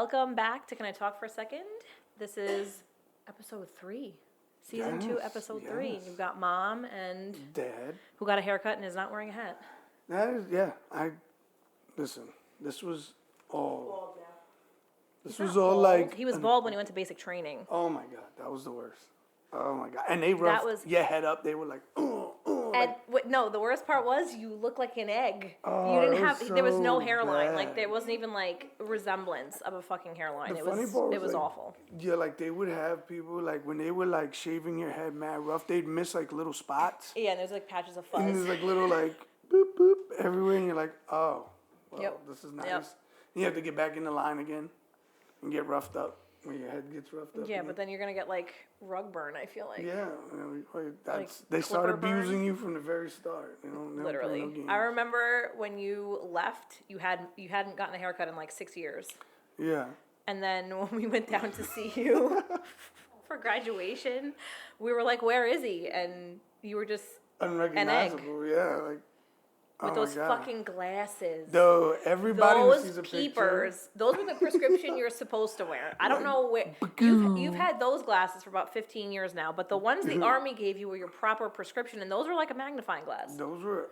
Welcome back to Can I Talk for a Second? This is episode 3. Season 2, episode 3. You've got Mom and Dad. who got a haircut and is not wearing a hat. That is, yeah. Listen, this was all. This was all like. He was bald when he went to basic training. Oh my God, that was the worst. Oh my God. And they roughed your head up. They were like, And no, the worst part was you look like an egg. Oh, You didn't it have. was There was no so hairline. bad. Like there wasn't even like resemblance of a fucking hairline. The It funny was. part It was like, awful. Yeah, like they would have people like when they were like shaving your head mad rough, they'd miss like little spots. Yeah, and there's like patches of And fuzz. there's like little like boop boop everywhere, and you're like, oh, well, Yep. this is nice. Yep. You have to get back in the line again and get roughed up when your head gets roughed up. Yeah, again. but then you're gonna get like rug burn. I feel like. Yeah, that's Like, they started clipper burn? abusing you from the very start. You know, they don't play Literally. no games. I remember when you left, you hadn't gotten a haircut in like 6 years. Yeah, And then when we went down to see you for graduation, we were like, "Where is he?" And you were just unrecognizable. Yeah, like with oh those my God. fucking glasses. Though everybody who sees Those a peepers. Those were the prescription you're supposed to wear. I don't know where you've had those glasses for about 15 years now, but the ones the army gave you were your proper prescription, and those were like a magnifying glass. picture, those were.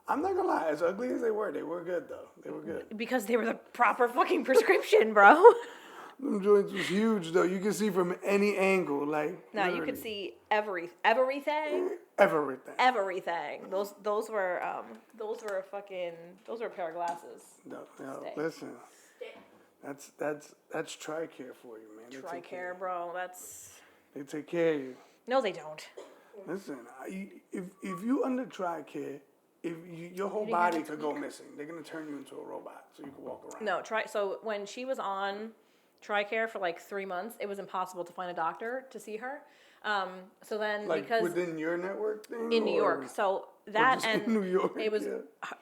I'm not gonna lie, as ugly as they were good though. They were good. Because they were the proper fucking prescription, bro. Them joints was huge though. You could see from any angle, like. No, you could see everything. Everything. Those were a pair of glasses. No, Stay. listen. That's TRICARE for you, man. They take care- TRICARE, bro. That's They take care of you. no, they don't. Listen, if you under TRICARE, your whole body could go missing. They're gonna turn you into a robot so you can walk around. No, So when she was on TRICARE for like 3 months, it was impossible to find a doctor to see her. So then Like because within your network thing? in New or- York, so that just and in New York, it was yeah.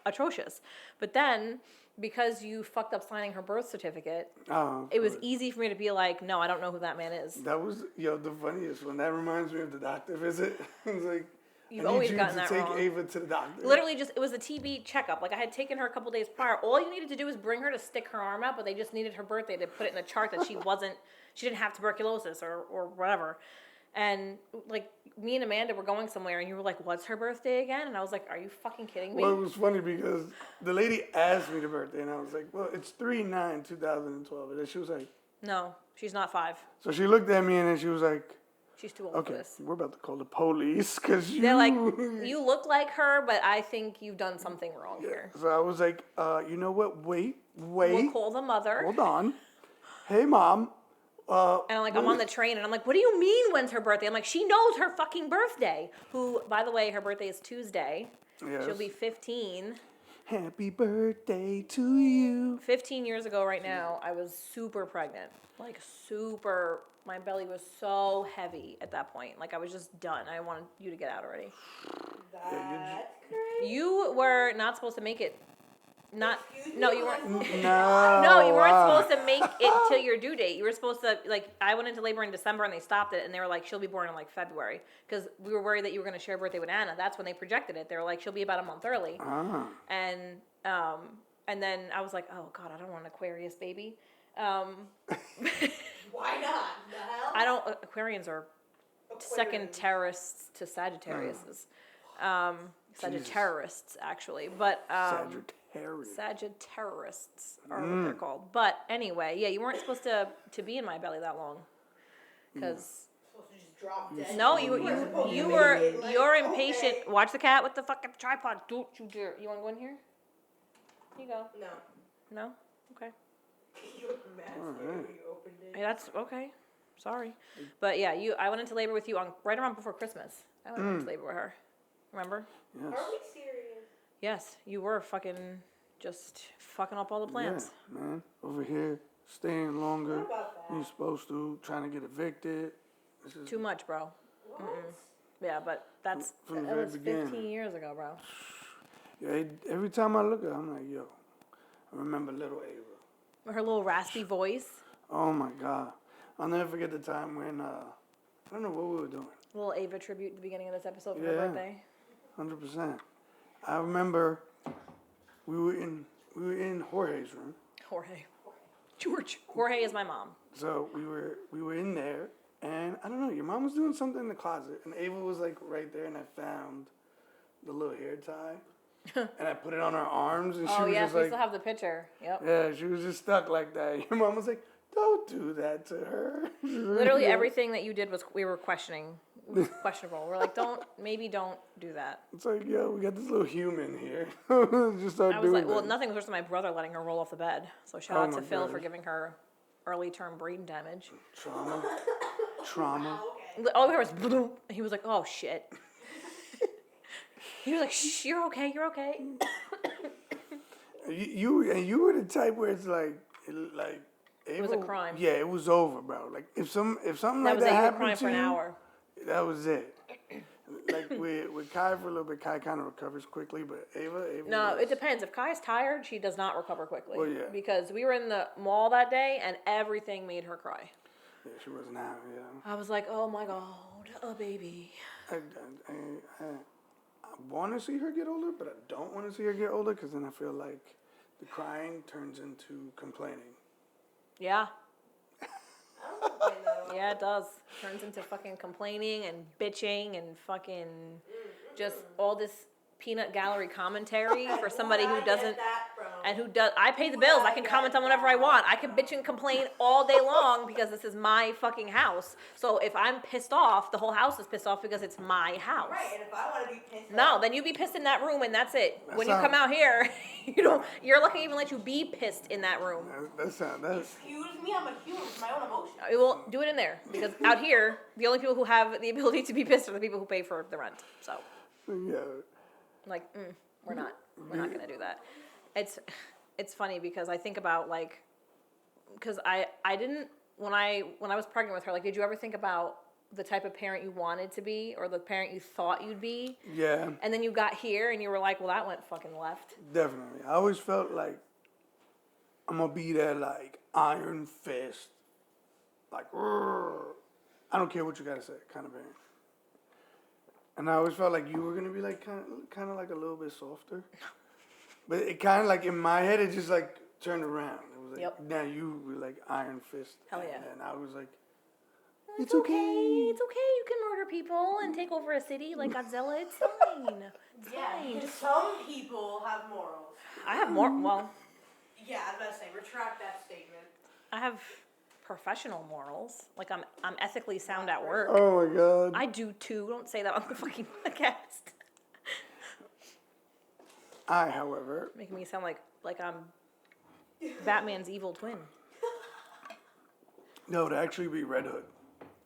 atrocious. But then because you fucked up signing her birth certificate, Oh, it was good. easy for me to be like, no, I don't know who that man is. That was the funniest one. That reminds me of the doctor visit. It's like You've I need always you gotten to that take wrong. Ava to the doctor. Literally just, it was a TB checkup. Like I had taken her a couple days prior. All you needed to do was bring her to stick her arm out, but they just needed her birthday to put it in a chart that she didn't have tuberculosis or whatever. And like me and Amanda were going somewhere and you were like, what's her birthday again? And I was like, are you fucking kidding me? Well, it was funny because the lady asked me the birthday and I was like, well, it's 3/9/2012. And then she was like, No, she's not 5. so she looked at me and then she was like, She's too old for okay, this. we're about to call the police because you. They're like, you look like her, but I think you've done something wrong here. So I was like, you know what? Wait. We'll call the mother. Hold on. Hey, Mom. And I'm like, I'm on the train, and I'm like, what do you mean when's her birthday? I'm like, she knows her fucking birthday. Who, by the way, her birthday is Tuesday. Yes. She'll be 15. Happy birthday to you. 15 years ago right now, I was super pregnant. Like, super. My belly was so heavy at that point. Like, I was just done. I wanted you to get out already. Yeah, You were not supposed to make it. No, you weren't. No. No, you weren't supposed to make it till your due date. You were supposed to, like, I went into labor in December and they stopped it and they were like, she'll be born in like February. Because we were worried that you were going to share a birthday with Anna. That's when they projected it. They were like, she'll be about a month early. Ah. And then I was like, oh God, I don't want an Aquarius baby. Why not? The hell? I don't, Aquarians are second terrorists to Sagittariuses. Sagittarists, actually. But, Sagittarius. Sagittarists are what they're called. But anyway, yeah, you weren't supposed to be in my belly that long. Because, Supposed to just drop dead. no, you're impatient. Watch the cat with the fucking tripod. Don't you dare. You want to go in here? Here you go. No. No? Okay. You were mad scared when you opened it. Hey, that's okay. Sorry. But yeah, I went into labor with you right around before Christmas. I went into labor with her. Remember? Yes. Are we serious? Yes, you were just fucking up all the plans. Yeah, man. Over here, staying longer What about that? than you're supposed to, trying to get evicted. This is Too much, bro. What? Yeah, but that From the was very 15 beginning. years ago, bro. Yeah, every time I look at her, I'm like, yo, I remember little Ava. Her little raspy voice. Oh my God. I'll never forget the time when, I don't know what we were doing. Little Ava tribute at the beginning of this episode for her Yeah. birthday. 100%. I remember we were in Jorge's room. Jorge. George. Jorge is my mom. So we were in there, and I don't know. Your mom was doing something in the closet, and Ava was like right there, and I found the little hair tie, and I put it on her arms, and she Oh was yes, just we like, still have the picture. Yep. yeah, she was just stuck like that. Your mom was like, don't do that to her. Literally everything that you did was we were questioning. It was questionable. We're like, don't do that. It's like, yo, we got this little human here. Just start I was doing like, well, that. nothing was worse than my brother letting her roll off the bed. So shout Oh out to my Phil for gosh. giving her early term brain damage. Trauma. Okay. All we heard was bloop. He was like, oh shit. He was like, shh, you're okay, you're okay. You were the type where it's like It was a crime. Yeah, it was over, bro. Like if something That like was that it. You were happened crying to for an you, hour. that was it. Like with Kai for a little bit, Kai kind of recovers quickly, but Ava No, was- it depends. If Kai's tired, she does not recover quickly. Well, yeah. Because we were in the mall that day and everything made her cry. Yeah, she wasn't out. I was like, oh my god, a baby. I want to see her get older, but I don't want to see her get older because then I feel like the crying turns into complaining. Yeah. I don't complain though. Yeah, it does. Turns into fucking complaining and bitching and fucking just all this peanut gallery commentary for somebody who Where I doesn't get that from? and who does. I pay the bills. I can comment on whatever I want. I can bitch and complain all day long because this is my fucking house. So if I'm pissed off, the whole house is pissed off because it's my house. Right, and if I want to be pissed No, off, then you be pissed in that room and that's it. When you That's come not- out here, you don't. You're lucky to even let you be pissed in that room. That's excuse me, I'm a human with my own emotions. I will do it in there because out here, the only people who have the ability to be pissed are the people who pay for the rent. So, yeah. like, we're not gonna do that. It's funny because I think about like, because I didn't when I was pregnant with her. Like, did you ever think about the type of parent you wanted to be or the parent you thought you'd be? Yeah, And then you got here and you were like, well, that went fucking left. definitely. I always felt like I'm gonna be that like iron fist, like "Rrr, I don't care what you gotta say, kind of parent. And I always felt like you were gonna be like kind of like a little bit softer, but it kind of like in my head it just like turned around. It was like Yep. now you were like iron fist. Hell yeah. And I was like, It's okay. It's okay. You can murder people and take over a city like Godzilla. It's fine. It's Yeah, fine. because some people have morals. I have more. Well, Yeah, I was about to say, retract that statement. I have professional morals. Like I'm ethically sound at work. oh my god. I do too. Don't say that on the fucking podcast. I, however, Making me sound like I'm Batman's evil twin. no, to actually be Red Hood.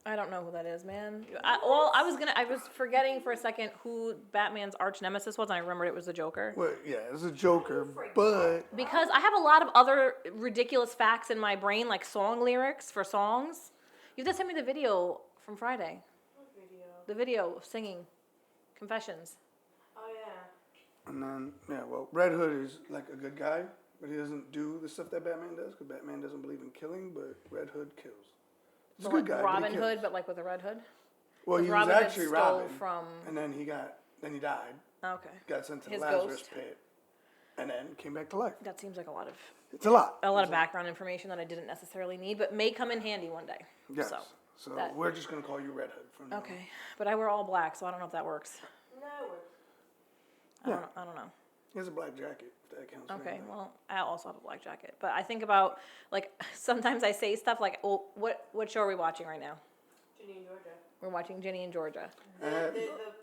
I don't know who that is, man. I was forgetting for a second who Batman's arch nemesis was, and I remembered it was the Joker. Well, yeah, it's a Joker, but Because I have a lot of other ridiculous facts in my brain, like song lyrics for songs. You have to send me the video from Friday. What video? The video of singing Confessions. Oh, yeah. and then well, Red Hood is like a good guy, but he doesn't do the stuff that Batman does because Batman doesn't believe in killing, but Red Hood kills. He's So a good like guy. Robin but he kills. Hood, but like with a red hood. Well, he was Robin Hood actually stole Robin, from. and then he died, Okay, got sent to His the Lazarus ghost. pit, and then came back to life. that seems like a lot of It's a lot. background information that I didn't necessarily need, but may come in handy one day. Yes. So, So that- we're just gonna call you Red Hood from now on. okay, but I wear all black, so I don't know if that works. No, it works. I don't know. He has a black jacket. If that counts. for Okay, anything. well, I also have a black jacket, but I think about like sometimes I say stuff like, "Well, what show are we watching right now?" Ginny and Georgia. We're watching Ginny and Georgia. The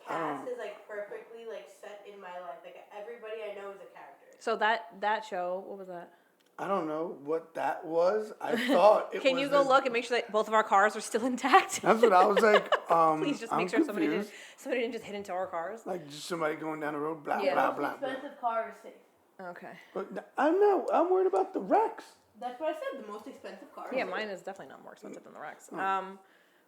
cast is like perfectly like set in my life. Like everybody I know is a character. So that show, what was that? I don't know what that was. I thought it Can was you go the- look and make sure that both of our cars are still intact? That's what I was like. Please just make I'm sure somebody confused. didn't just hit into our cars. Like just somebody going down the road, blah Yeah. blah blah blah. car is safe. Okay. But I know I'm worried about the wrecks. That's what I said. The most expensive car. Yeah, mine is definitely not more expensive than the Rex.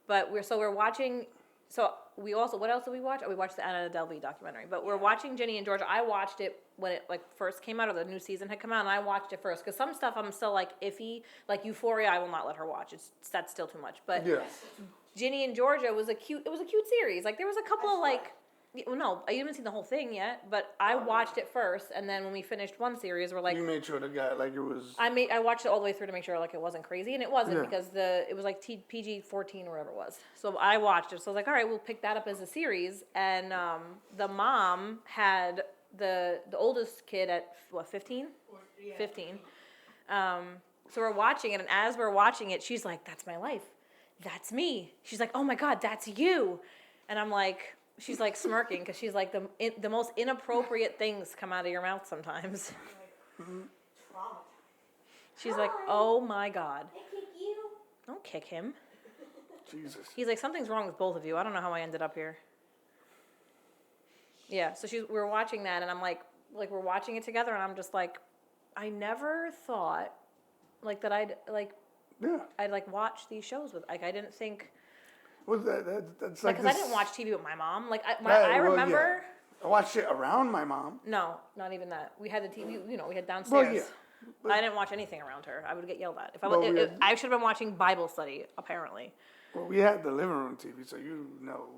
But we're watching. So we also, what else did we watch? Oh, we watched the Anna Delvey documentary. But we're watching Ginny and Georgia. I watched it when it like first came out, or the new season had come out, and I watched it first because some stuff I'm still like iffy. Like Euphoria, I will not let her watch. That's still too much. But Yeah. Ginny and Georgia was a cute series. Like there was a couple of like Well, no, I haven't seen the whole thing yet, but I watched it first, and then when we finished one series, we're like, You made sure the guy like it was. I watched it all the way through to make sure like it wasn't crazy, and it wasn't Yeah. because it was like PG-14 or whatever it was. So I watched it. So I was like, all right, we'll pick that up as a series. And the mom had the oldest kid at what 15? 15. So we're watching it, and as we're watching it, she's like, "That's my life. That's me." She's like, "Oh my God, that's you," and I'm like. She's like smirking because she's like the most inappropriate things come out of your mouth sometimes. Traumatized. She's like, "Oh my God, I kick you. don't kick him." Jesus. He's like, "Something's wrong with both of you. I don't know how I ended up here." Yeah, so we were watching that, and I'm like we're watching it together, and I'm just like, I never thought like that Yeah. I'd like watch these shows with I didn't think Well, that's like. because I didn't watch TV with my mom. Like I remember. Yeah. I watched it around my mom. No, not even that. We had the TV. We had downstairs. yeah. But- I didn't watch anything around her. I would get yelled at if I. Well, If, we if, had- I should have been watching Bible study. Apparently. Well, we had the living room TV, so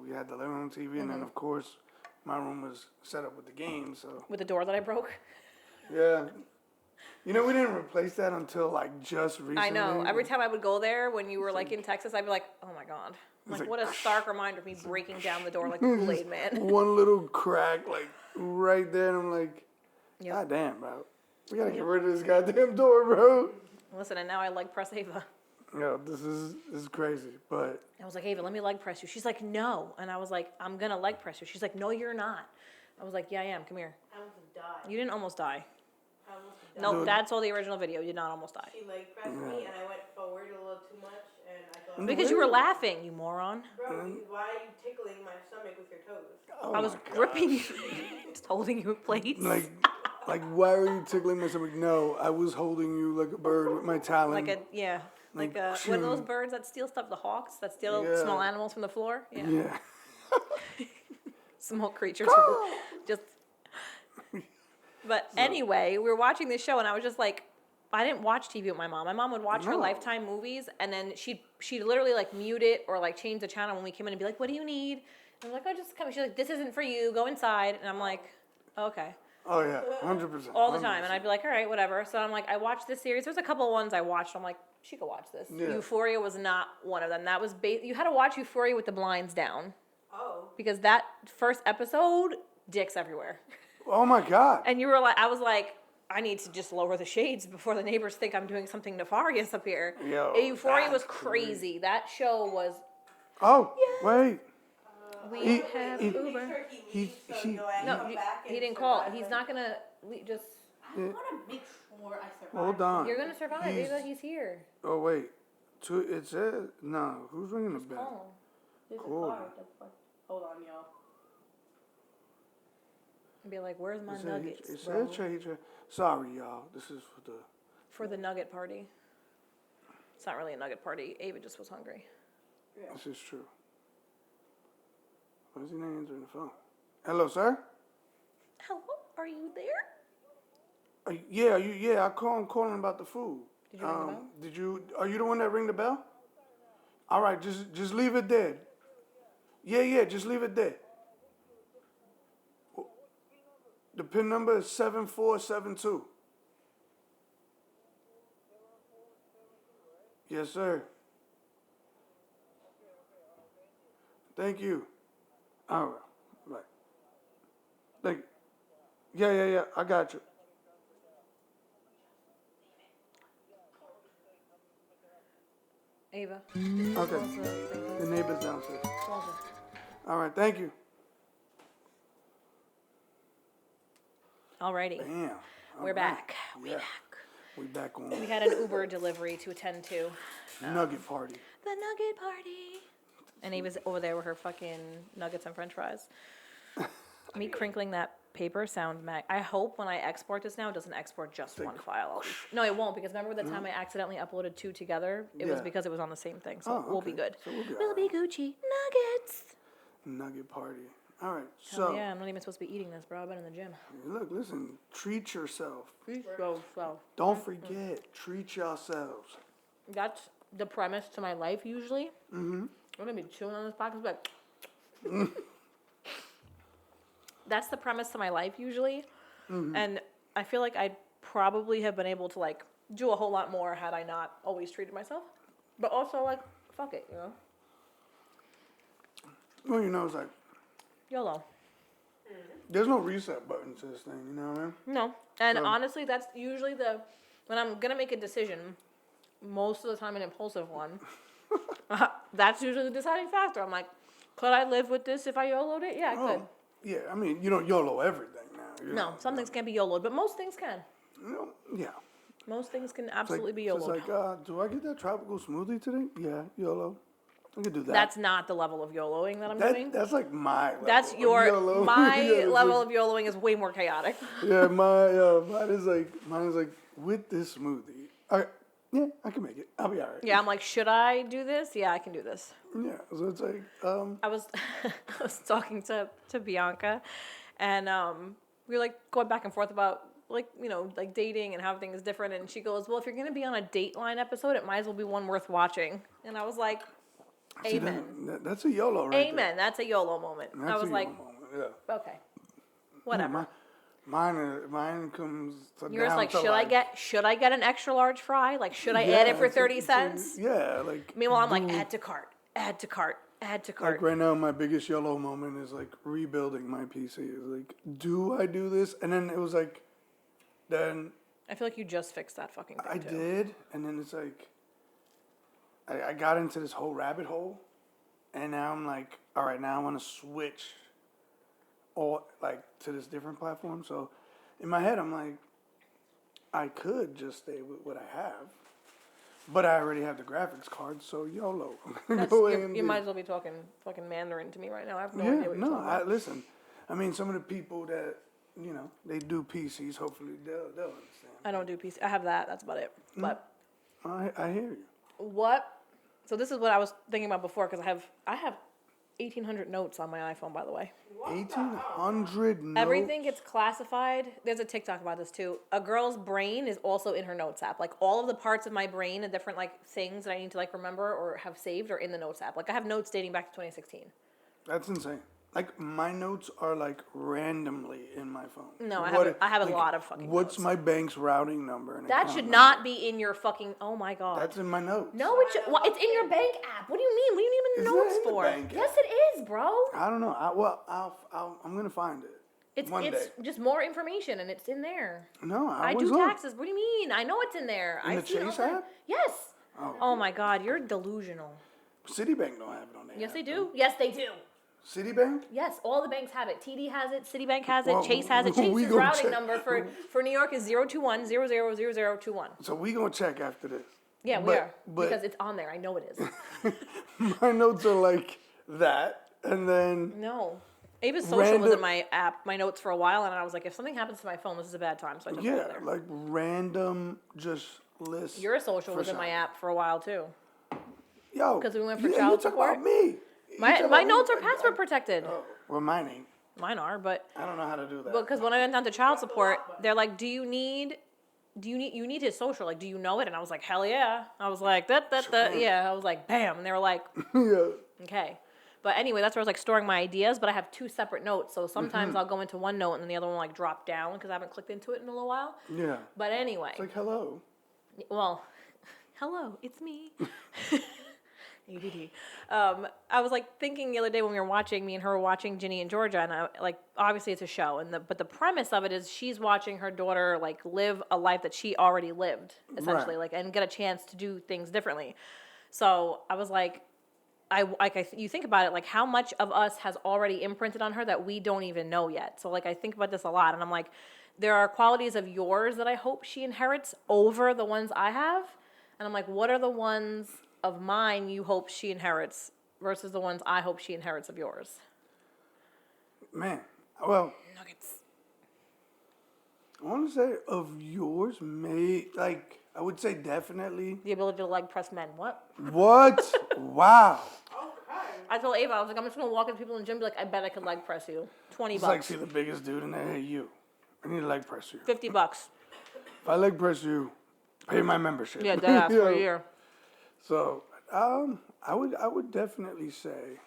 we had the living room TV, Mm-hmm. and then of course, my room was set up with the game. So With the door that I broke. yeah. We didn't replace that until like just recently. I know. Every time I would go there when you were like in Texas, I'd be like, oh my God. Like, like- what a stark reminder of me breaking down the door like the Kool-Aid man. One little crack, like right there, and I'm like, Yep. God damn, bro. We gotta get rid of this goddamn door, bro. Listen, and now I leg press Ava. This is crazy, but I was like, Ava, let me leg press you. She's like, no. And I was like, I'm going to leg press you. She's like, no, you're not. I was like, yeah, I am. Come here. I almost died. You didn't almost die. I almost died. No, Dude. Dad saw the original video. You did not almost die. She like pressed me and I went forward a little too much and I thought, Because you were laughing, you moron. bro, why are you tickling my stomach with your toes? oh I was my God. gripping you, just holding you in place. Like, why are you tickling my stomach? No, I was holding you like a bird with my talon. Like a, yeah. Like one of those birds that steal stuff, the hawks that steal Yeah. small animals from the floor. Yeah. Yeah. Small creatures. Just. But anyway, we were watching this show and I was just like, I didn't watch TV with my mom. My mom would watch her No. Lifetime movies and then she'd literally like mute it or like change the channel when we came in and be like, what do you need? And I'm like, oh, just come. She's like, this isn't for you. Go inside. And I'm like, okay. Oh yeah, 100%. All the time. And I'd be like, all right, whatever. So I'm like, I watched this series. There's a couple of ones I watched. I'm like, she could watch this. Yeah. Euphoria was not one of them. That was you had to watch Euphoria with the blinds down Oh. because that first episode, dicks everywhere. Oh my God. And you were like, I was like, I need to just lower the shades before the neighbors think I'm doing something nefarious up here. Yo, Euphoria was that's crazy. That show was. Oh wait. We He- have he- Uber. Make sure he leaves so he- I No, come back he and didn't call. survive He's the- not gonna just. I want to make sure I survive. Hold on. You're gonna survive. He's- Ava, he's here. Oh wait. It says no. Who's ringing the bell? Oh. There's a Cool. car. Hold on, y'all. And be like, where's my It nuggets, said bro? Sorry, y'all. This is for the. For the nugget party. It's not really a nugget party. Ava just was hungry. This is true. Why is he not answering the phone? Hello, sir. Hello, are you there? Yeah. I'm calling about the food. Did you ring the bell? Did you? Are you the one that ring the bell? All right, just leave it there. Yeah. Just leave it there. The PIN number is 7472. Yes, sir. Thank you. All right. Thank you. Yeah. I got you. Ava. Okay. Close the thing. The neighbor's downstairs. Close it. All right. Thank you. Alrighty. Damn. We're back. We're Yeah. back. We back on We had an Uber delivery to attend to. Nugget Party. The nugget party. And Ava's over there with her fucking nuggets and french fries. Me crinkling that paper sound I hope when I export this now, it doesn't export just one file. No, it won't, because remember the time I accidentally uploaded two together? It was Yeah. because it was on the same thing, so Oh, we'll be okay. good. So we'll be We'll be Gucci. Nuggets! Nugget Party. All right. Hell So yeah, I'm not even supposed to be eating this, bro. I've been in the gym. look, listen. Treat yourself. So, Don't forget. Treat yourselves. that's the premise to my life usually. Mm-hmm. I'm gonna be chewing on this podcast, but that's the premise to my life usually. And I feel like I'd probably have been able to like do a whole lot more had I not always treated myself. But also like, fuck it, you know? Well, you know, it's like, YOLO. there's no reset button to this thing, you know what I mean? No. And So- honestly, that's usually when I'm gonna make a decision, most of the time an impulsive one, that's usually the deciding factor. I'm like, could I live with this if I YOLO'd it? Yeah, I could. Oh, yeah, I mean, you don't YOLO everything now. You No, know, some things can't be YOLO'd, but most things can. you know, yeah. Most things can It's absolutely like, be so it's YOLO'd. like, do I get that tropical smoothie today? Yeah, YOLO. I could do that. That's not the level of YOLOing that I'm doing. That's like my level That's of your YOLO. my Yeah, it's level like- of YOLOing is way more chaotic. Yeah, mine is like with this smoothie. I can make it. I'll be alright. Yeah, I'm like, should I do this? Yeah, I can do this. Yeah, so it's like, I was I was talking to Bianca, and we were like going back and forth about like, you know, like dating and how everything is different. And she goes, well, if you're gonna be on a Dateline episode, it might as well be one worth watching. And I was like, see, amen. that's a YOLO right Amen. That's a YOLO moment. there. I That's was a like, YOLO moment, yeah. okay, whatever. Mine comes to You're just down like, to should I get an extra large fry? Like, should I add it for 30 cents? Yeah, like. Meanwhile, I'm like, dude, add to cart, add to cart, add to cart. Like right now, my biggest YOLO moment is like rebuilding my PC. It's like, do I do this? And then it was like, then I feel like you just fixed that fucking thing I too. did, and then it's like, I got into this whole rabbit hole, and now I'm like, all right, now I want to switch, all like to this different platform. So, in my head, I'm like, I could just stay with what I have, but I already have the graphics card, so YOLO. That's, Go you AMD. might as well be talking fucking Mandarin to me right now. I have no Yeah, idea what you're no, talking about. listen. I mean, some of the people that you know they do PCs. Hopefully, they'll understand. I don't do PC. I have that. That's about it. Mm. But I hear you. what? So this is what I was thinking about before because I have 1,800 notes on my iPhone, by the way. 1,800 notes. Everything gets classified. There's a TikTok about this too. A girl's brain is also in her notes app. Like all of the parts of my brain and different like things that I need to like remember or have saved are in the notes app. Like I have notes dating back to 2016. That's insane. Like my notes are like randomly in my phone. No, I What- have a like, lot of fucking What's notes. my bank's routing number? And That account should number? not be in your fucking. Oh my god. That's in my notes. No, it should. Well, it's in your bank app. What do you mean? What do you need It's them not notes in the for? bank Yes, app. it is, bro. I don't know. I'm gonna find it. It's one it's day. just more information, and it's in there. No, I was do on. taxes. What do you mean? I know it's in there. In I the see it all Chase the time. app? Yes. Oh. Oh my god, you're delusional. Citibank don't have it on there. Yes, they do. Yes, they do. Citibank? Yes, all the banks have it. TD has it. Citibank has it. Well, Chase has it. we Chase's gonna routing check. number for New York is 021000021. So we gonna check after this. Yeah, we But- are but- because it's on there. I know it is. My notes are like that, and then No. Ava's social was in Random- my app, my notes for a while, and I was like, if something happens to my phone, this is a bad time, so I took it out yeah, of there. like random just lists. Your social for was in my something. app for a while too. Yo, 'Cause we went for yeah, child you talk support? about me. You My talk my about notes me. are password protected. Oh, well, mine ain't. Mine are, but I don't know how to do that. because when I went down to child support, they're like, you need his social? Like, do you know it? And I was like, hell yeah. I was like, yeah. I was like, bam. And they were like, yeah. okay. But anyway, that's where I was like storing my ideas, but I have two separate notes. So sometimes Mm-hmm. I'll go into one note and then the other one will like drop down because I haven't clicked into it in a little while. Yeah. But anyway, It's like, hello. well, hello, it's me. ADD. I was like thinking the other day when we were watching, me and her were watching Ginny and Georgia, and I like obviously it's a show, but the premise of it is she's watching her daughter like live a life that she already lived essentially, Right. like and get a chance to do things differently. So I was like, you think about it, like how much of us has already imprinted on her that we don't even know yet. So like I think about this a lot, and I'm like, there are qualities of yours that I hope she inherits over the ones I have, and I'm like, what are the ones of mine you hope she inherits versus the ones I hope she inherits of yours? Man, well, Nuggets. I want to say of yours, I would say definitely. The ability to leg press men. What? What? Wow. I told Ava, I was like, I'm just gonna walk into people in the gym and be like, I bet I could leg press you. 20 It's like, bucks. see the biggest dude in there. Hey, you. I need to leg press you. 50 bucks. If I leg press you, pay my membership. Yeah, dead ass You for a know? year. So, I would definitely say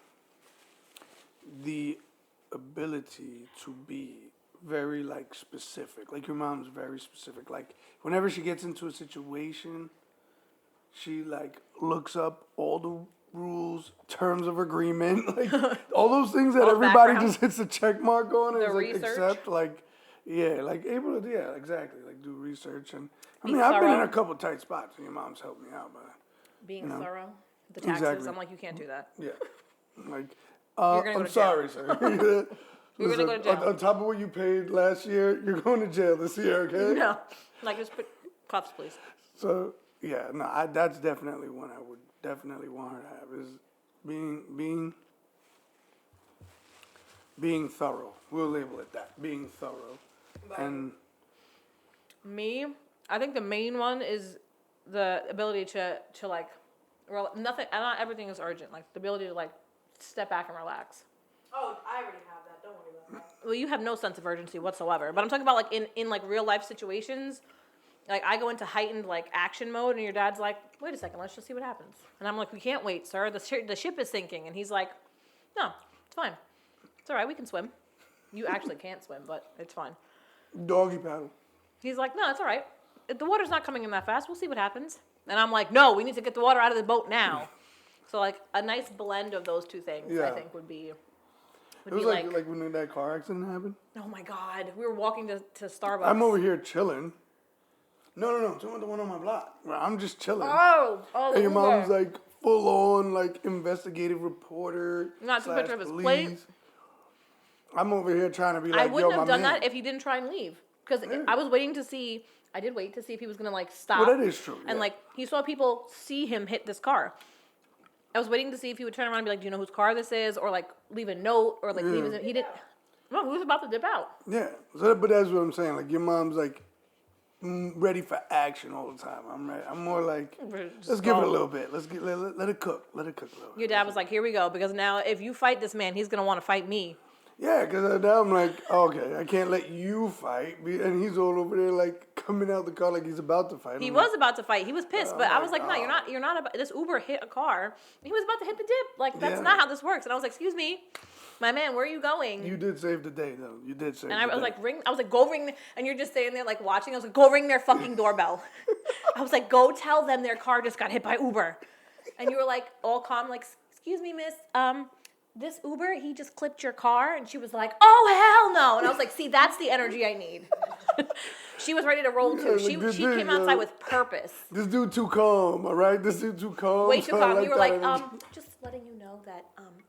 the ability to be very like specific. Like your mom's very specific. Like whenever she gets into a situation, she like looks up all the rules, terms of agreement, like all those things that All the everybody background. just hits a check mark on and The is like research. accept like yeah, like able to yeah, exactly. Like do research and I Be mean I've been in thorough. a couple tight spots and your mom's helped me out, but Being know. thorough. The taxes. Exactly. I'm like, you can't do that. yeah. Like You're gonna go I'm to jail. sorry, sir. You're gonna go to jail. On top of what you paid last year, you're going to jail this year, okay? No. Like, just put cuffs, please. So yeah, no, that's definitely one I would definitely want her to have is being thorough. We'll label it that. Being thorough. And Me, I think the main one is the ability to like, nothing, not everything is urgent. Like, the ability to, like, step back and relax. Oh, I already have that. Don't worry about that. Well, you have no sense of urgency whatsoever. But I'm talking about, like, in like, real life situations. Like, I go into heightened, like, action mode, and your dad's like, wait a second, let's just see what happens. And I'm like, we can't wait, sir. The ship is sinking. And he's like, no, it's fine. It's all right, we can swim. You actually can't swim, but it's fine. doggy paddle. He's like, no, it's all right. If the water's not coming in that fast, we'll see what happens. And I'm like, no, we need to get the water out of the boat now. So, like, a nice blend of those two things, I Yeah. think, would be It was like when that car accident happened. oh my God, we were walking to Starbucks. I'm over here chilling. No. Talking about the one on my block. Where I'm just chilling. Oh, And your mom's Uber. like full on like investigative reporter. Not took a picture of his / plate. police. I'm over here trying to be like, I wouldn't yo, have my done man. that if he didn't try and leave. Because Yeah. I was waiting to see, I did wait to see if he was going to, like, stop. Well, that is true. And, yeah. like, he saw people see him hit this car. I was waiting to see if he would turn around and be like, do you know whose car this is? Or, like, leave a note. Or, like, leave his, he didn't. No, he was about to dip out. Yeah, so but that's what I'm saying. Like your mom's like ready for action all the time. I'm ready. I'm more like Just let's give it a go. little bit. Let it cook. Let it cook a little bit. Your dad was like, here we go. Because now if you fight this man, he's going to want to fight me. Yeah, because now I'm like, okay, I can't let you fight. And he's all over there like coming out the car like he's about to fight. He I'm was about to fight. He was pissed. But I was like, like, no, oh. you're not about, this Uber hit a car. He was about to hit the dip. Like, that's Yeah. not how this works. And I was like, excuse me, my man, where are you going? You did save the day though. You did save. And the I was day. like, go ring, and you're just sitting there like watching. I was like, go ring their fucking doorbell. I was like, go tell them their car just got hit by Uber. And you were like, all calm, like, excuse me, miss, this Uber, he just clipped your car. And she was like, oh, hell no. And I was like, see, that's the energy I need. She was ready to roll too. like, She this came dude, outside yo. with purpose. This dude too calm. All right, this dude too calm. Way too So I calm. You were that like, energy. just letting you know that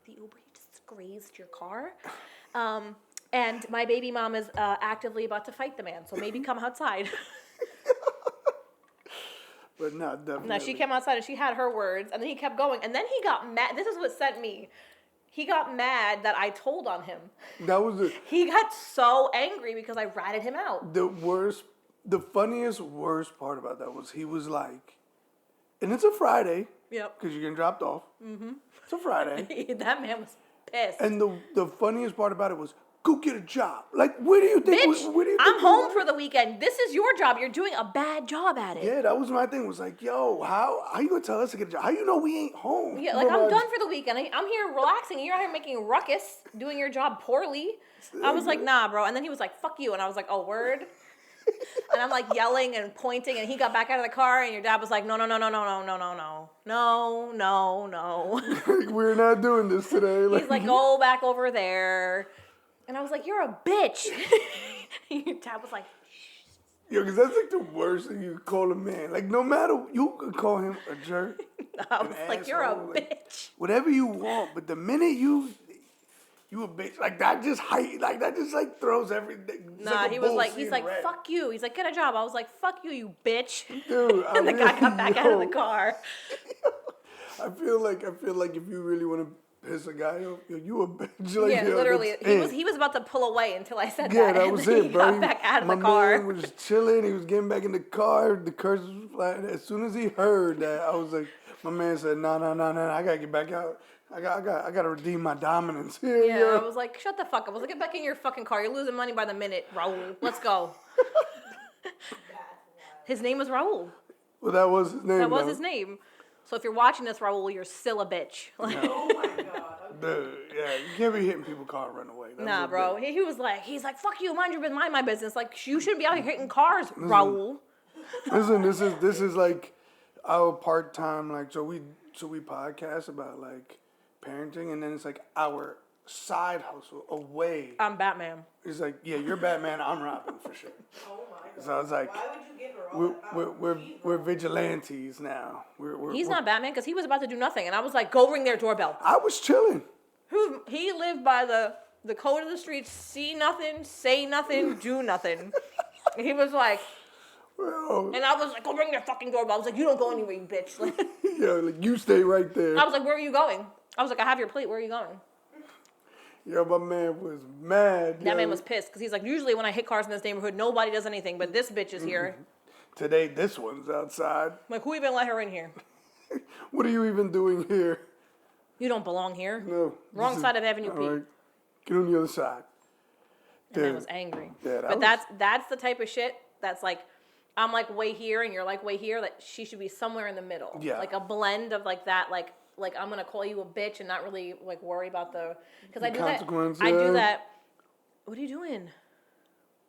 the Uber he just grazed your car. And my baby mom is actively about to fight the man, so maybe come outside. But not definitely. No, she came outside and she had her words, and then he kept going, and then he got mad. This is what sent me. He got mad that I told on him. That was it. He got so angry because I ratted him out. The funniest, worst part about that was he was like, and it's a Friday. Yep. Because you're getting dropped off. Mm-hmm. It's a Friday. That man was pissed. And the funniest part about it was, go get a job. Like, where do you think? Bitch, Where do you think I'm we home were? for the weekend. This is your job. You're doing a bad job at it. Yeah, that was my thing. Was like, yo, how you gonna tell us to get a job? How you know we ain't home? Yeah, like, I'm done for the weekend. I'm here relaxing, and you're out here making a ruckus, doing your job poorly. I was like, nah, bro. And then he was like, fuck you. And I was like, oh, word? And I'm like yelling and pointing, and he got back out of the car, and your dad was like, no. We're not doing this today. He's like, go back over there. And I was like, you're a bitch. Your dad was like, yo, because that's like the worst thing you could call a man. Like, no matter, you could call him a jerk. I was like, you're a asshole, like, bitch. whatever you want, but the minute you a bitch, like that just like throws everything. It's Nah, like a he was bull like, seeing he's like, red. fuck you. He's like, get a job. I was like, fuck you, you bitch. Dude, And the guy got back out of the car. I feel like if you really want to piss a guy off, you a bitch. Like, Yeah, yo, literally. that's it. He was about to pull away until I said Yeah, that. that and was then it, he bro. got back out of My the car. man was chilling. He was getting back in the car. The curses was flying. As soon as he heard that, I was like, my man said, no. I gotta get back out. I gotta redeem my dominance here. Yeah, yo. I was like, shut the fuck up. I was like, get back in your fucking car. You're losing money by the minute, Raul. Let's go. His name was Raul. Well, that was his name. That was though. his name. So if you're watching this, Raul, you're still a bitch. Oh my god. Dude, yeah, you can't be hitting people's car and run away. That's Nah, what bro. they- He's like, fuck you, mind your business, mind my business. Like, you shouldn't be out here hitting cars, Raul. Listen, this is like our part time. Like, so we podcast about like parenting, and then it's like our side hustle away. I'm Batman. It's like, yeah, you're Batman, I'm Robin for sure. Oh my god. So I was like, Why would you give her all that power? we're vigilantes now. He's not Batman because he was about to do nothing, and I was like, go ring their doorbell. I was chilling. He lived by the code of the streets: see nothing, say nothing, do nothing. He was like, Well, and I was like, go ring their fucking doorbell. I was like, you don't go anywhere, you bitch. Like, yeah, like you stay right there. I was like, where are you going? I was like, I have your plate. Where are you going? Yeah, my man was mad. That yo. man was pissed because he's like, usually when I hit cars in this neighborhood, nobody does anything, but this bitch is here. Today, this one's outside. I'm like, who even let her in here? What are you even doing here? You don't belong here. No. Wrong this is- side of Avenue P. all right, get on the other side. And I Dude. was angry. Yeah, but that's the type of shit that's like, I'm like way here and you're like way here. That she should be somewhere in the middle. Yeah. Like a blend of like that. Like I'm gonna call you a bitch and not really like worry about the because I do that. consequence, I yeah. do that. What are you doing?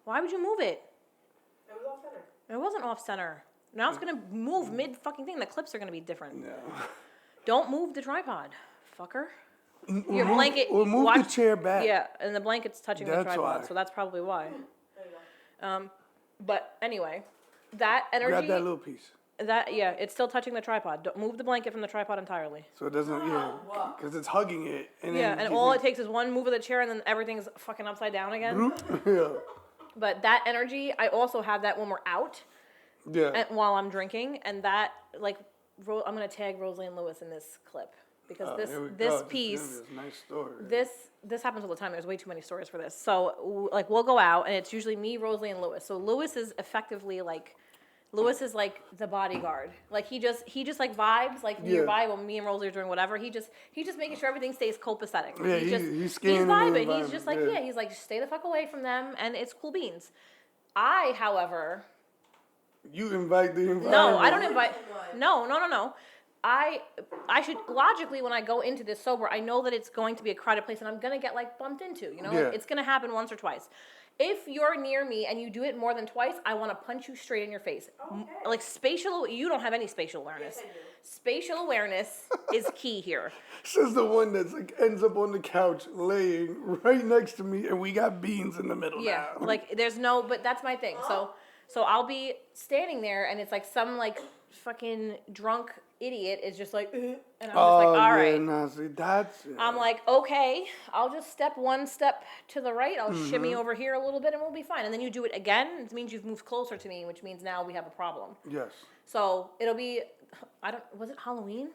Why would you move it? It was off center. It wasn't off center. Now it's gonna move mid fucking thing. The clips are gonna be different. No. Don't move the tripod, fucker. We'll Your move- blanket. We'll move the watch- chair back. Yeah, and the blanket's touching the That's tripod, why. so that's probably why. There you go. But anyway, that energy. Grab that little piece. That yeah, it's still touching the tripod. Don't move the blanket from the tripod entirely. So it doesn't, yeah. Wow. Because it's hugging it. And Yeah, then and you all can- it takes is one move of the chair, and then everything's fucking upside down again. Yeah. But that energy, I also have that when we're out Yeah. and while I'm drinking, and that like I'm gonna tag Rosalie Lewis in this clip because Oh, this here we go. this This is piece. gonna be a nice story. This happens all the time. There's way too many stories for this. So like we'll go out and it's usually me, Rosalie, and Lewis. So Lewis is effectively like the bodyguard. Like he just like vibes like me or Yeah. vibe when me and Rosalie are doing whatever. He's just making sure everything stays copacetic. Yeah, he's scanning the vibing. He's environment, just like yeah. he's like stay the fuck away from them and it's cool beans. I, however, You invite the environment. no, I don't invite. What? No. I should logically when I go into this sober, I know that it's going to be a crowded place and I'm gonna get like bumped into. You know, Yeah. it's gonna happen once or twice. If you're near me and you do it more than twice, I want to punch you straight in your face. Okay. Like spatial, you don't have any spatial awareness. Yes, I do. Spatial awareness is key here. Says the one that's like ends up on the couch laying right next to me, and we got beans in the middle Yeah, now. like there's no, but that's my thing. So I'll be standing there and it's like some like fucking drunk idiot is just like, and I'm just like, all right. Nah, see, that's. I'm like, okay, I'll just step one step to the right. I'll Mm-hmm. shimmy over here a little bit and we'll be fine. And then you do it again. It means you've moved closer to me, which means now we have a problem. Yes. So it'll be, was it Halloween?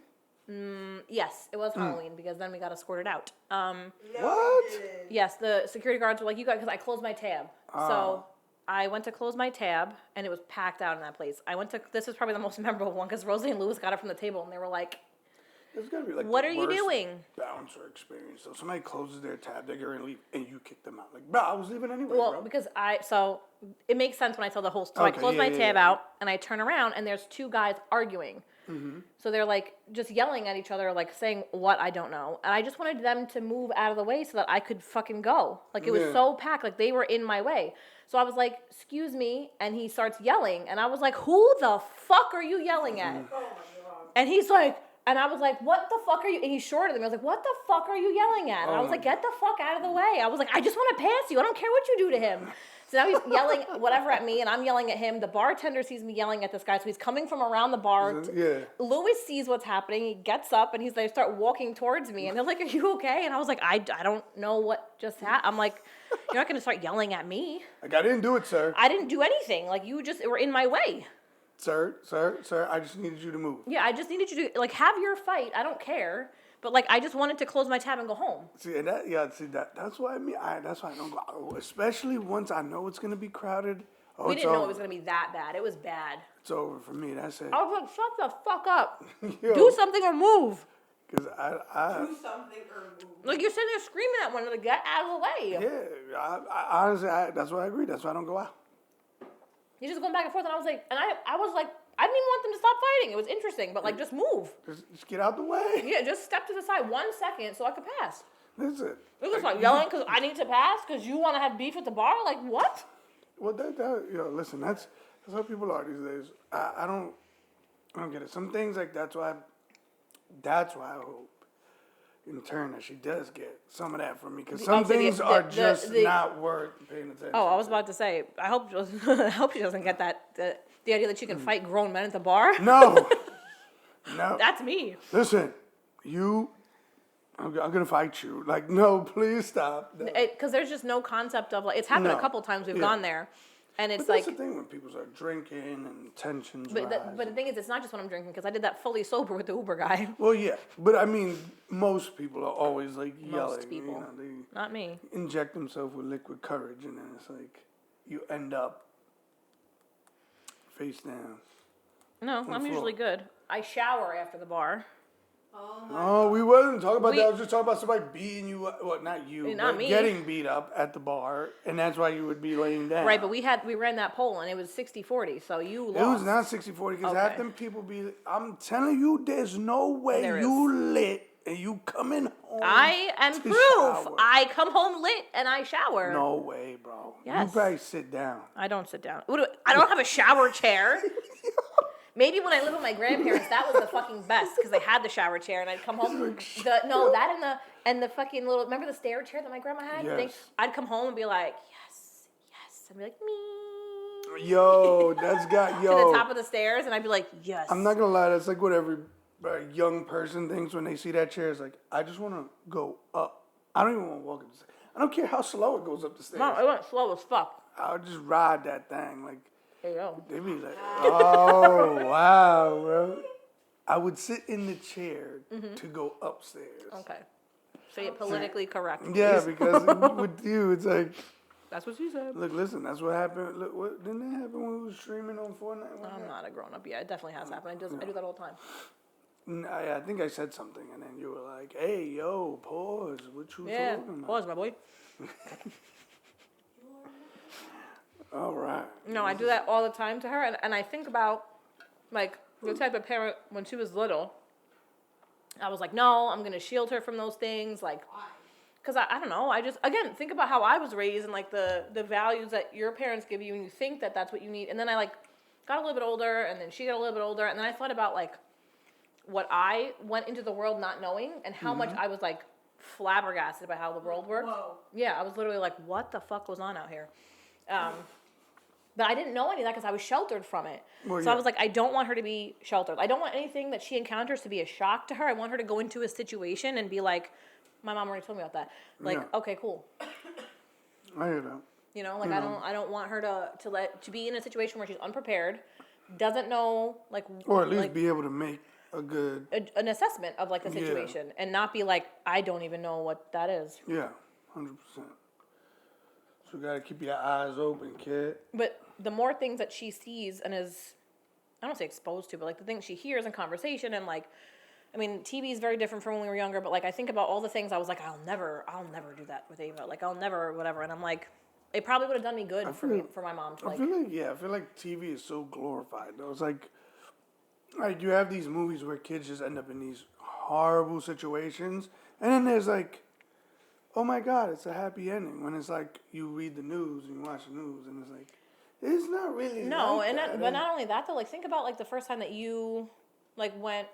Yes, it was Hmm. Halloween because then we got escorted out. No, What? you didn't. Yes, the security guards were like, you got, because I closed my tab. Oh. So I went to close my tab and it was packed out in that place. This was probably the most memorable one because Rosie and Lewis got it from the table and they were like, It's gonna be like. what the are you worst doing? Bouncer experience. So somebody closes their tab, they're gonna leave, and you kick them out. Like, bro, I was leaving anyway, Well, bro. because so it makes sense when I tell the whole. So I Okay, close my yeah, tab yeah. out and I turn around and there's two guys arguing. Mm-hmm. So they're like just yelling at each other, like saying what I don't know. And I just wanted them to move out of the way so that I could fucking go. Like it was Yeah. so packed, like they were in my way. So I was like, "Excuse me," and he starts yelling, and I was like, "Who the fuck are you yelling at?" Mm-hmm. Oh my god. And he's like, and I was like, what the fuck are you? And he's shorter than me. I was like, what the fuck are you yelling at? And I was like, get the fuck out of the way. I was like, I just want to pass you. I don't care what you do to him. So now he's yelling whatever at me, and I'm yelling at him. The bartender sees me yelling at this guy, so he's coming from around the bar. Yeah. Louis sees what's happening. He gets up, and they start walking towards me. And they're like, are you okay? And I was like, I don't know what just happened. I'm like, you're not going to start yelling at me. Like, I didn't do it, sir. I didn't do anything. Like, you just were in my way. Sir, I just needed you to move. Yeah, I just needed you to, like, have your fight. I don't care. But, like, I just wanted to close my tab and go home. See, and that's what I mean. That's why I don't go, especially once I know it's gonna be crowded. Oh, We it's didn't know over. it was going to be that bad. It was bad. It's over for me. That's it. I was like, shut the fuck up. Yo, Do something or move. Cause I Do something or move. Like, you're sitting there screaming at one another, get out of the way. yeah. I honestly, that's why I agree. That's why I don't go out. You're just going back and forth. And I was like, I was like I didn't even want them to stop fighting. It was interesting, but like, just move. Just get out the way. Yeah, just step to the side 1 second so I could pass. That's it. It was like yelling because I need to pass because you want to have beef at the bar. Like what? Well, listen, that's how people are these days. I don't get it. Some things like that's why I hope in turn that she does get some of that from me because some things are just not worth paying attention. Oh, I was about to say. I hope I hope she doesn't get that the idea that she can fight grown men at the bar. No. That's me. Listen, I'm gonna fight you. Like, no, please stop. Because there's just no concept of like it's happened a couple times we've gone there, and it's But that's like. the thing when people start drinking and tensions But rise. but the thing is, it's not just when I'm drinking because I did that fully sober with the Uber guy. Well, yeah, but I mean, most people are always like yelling. Most people. You know, they Not me. inject themselves with liquid courage, and then it's like you end up face down. No, I'm floor. usually good. I shower after the bar. Oh my. Oh, we wasn't talking about We- that. I was just talking about somebody beating you. Well, not you, Not but me. getting beat up at the bar, and that's why you would be laying down. Right, but we ran that poll and it was 60-40, so you lost. It was not 60-40 because half Okay. them people be. I'm telling you, there's no way There you lit and you coming home. I am to proof. shower. I come home lit and I shower. No way, bro. Yes. You probably sit down. I don't sit down. I don't have a shower chair. Maybe when I lived with my grandparents, that was the fucking best because they had the shower chair, and I'd come home. That and the fucking little. Remember the stair chair that my grandma had? Yes. I'd come home and be like, yes, and be like me Yo, that's got to the top of the stairs, and I'd be like, yes. I'm not gonna lie. That's like what every young person thinks when they see that chair. It's like, I just want to go up. I don't even want to walk up the stairs. I don't care how slow it goes up the stairs. No, it went slow as fuck. I'll just ride that thing. Like There you go. they be like, oh wow, bro. I would sit in the chair to go upstairs. Okay. Say it politically correct. Yeah, please. because with you, it's like, That's what she said. look, listen, that's what happened. Look, what didn't that happen when we was streaming on Fortnite? one I'm night? not a grown up yet. It definitely has happened. I do that all the time. I think I said something, and then you were like, "Hey, yo, pause. What you Yeah. talking about?" Pause, my boy. All right. No, I do that all the time to her, and I think about, like, the type of parent when she was little. I was like, no, I'm gonna shield her from those things, like, because I don't know. I just again think about how I was raised and like the values that your parents give you, and you think that that's what you need. And then I like got a little bit older, and then she got a little bit older, and then I thought about like what I went into the world not knowing, and how much I was like flabbergasted by how the world worked. Whoa. Yeah, I was literally like, what the fuck goes on out here? But I didn't know any of that because I was sheltered from it. Well, so I yeah. was like, I don't want her to be sheltered. I don't want anything that she encounters to be a shock to her. I want her to go into a situation and be like, my mom already told me about that. Like, Yeah. okay, cool. I hear that. You know, like I don't want her to be in a situation where she's unprepared, doesn't know like Or at least like, be able to make a good. an assessment of like the Yeah. situation and not be like, I don't even know what that is. Yeah, 100%. So you gotta keep your eyes open, kid. But the more things that she sees and is, I don't say exposed to, but like the things she hears in conversation and like, I mean, TV is very different from when we were younger, but like I think about all the things I was like, I'll never do that with Ava. Like I'll never, whatever. And I'm like, it probably would have done me good for my mom to I like, feel like TV is so glorified. Though it's like you have these movies where kids just end up in these horrible situations, and then there's like, oh my God, it's a happy ending. When it's like you read the news and you watch the news, and it's like, it's not really. no, like and that. but not only that though, like think about like the first time that you like went,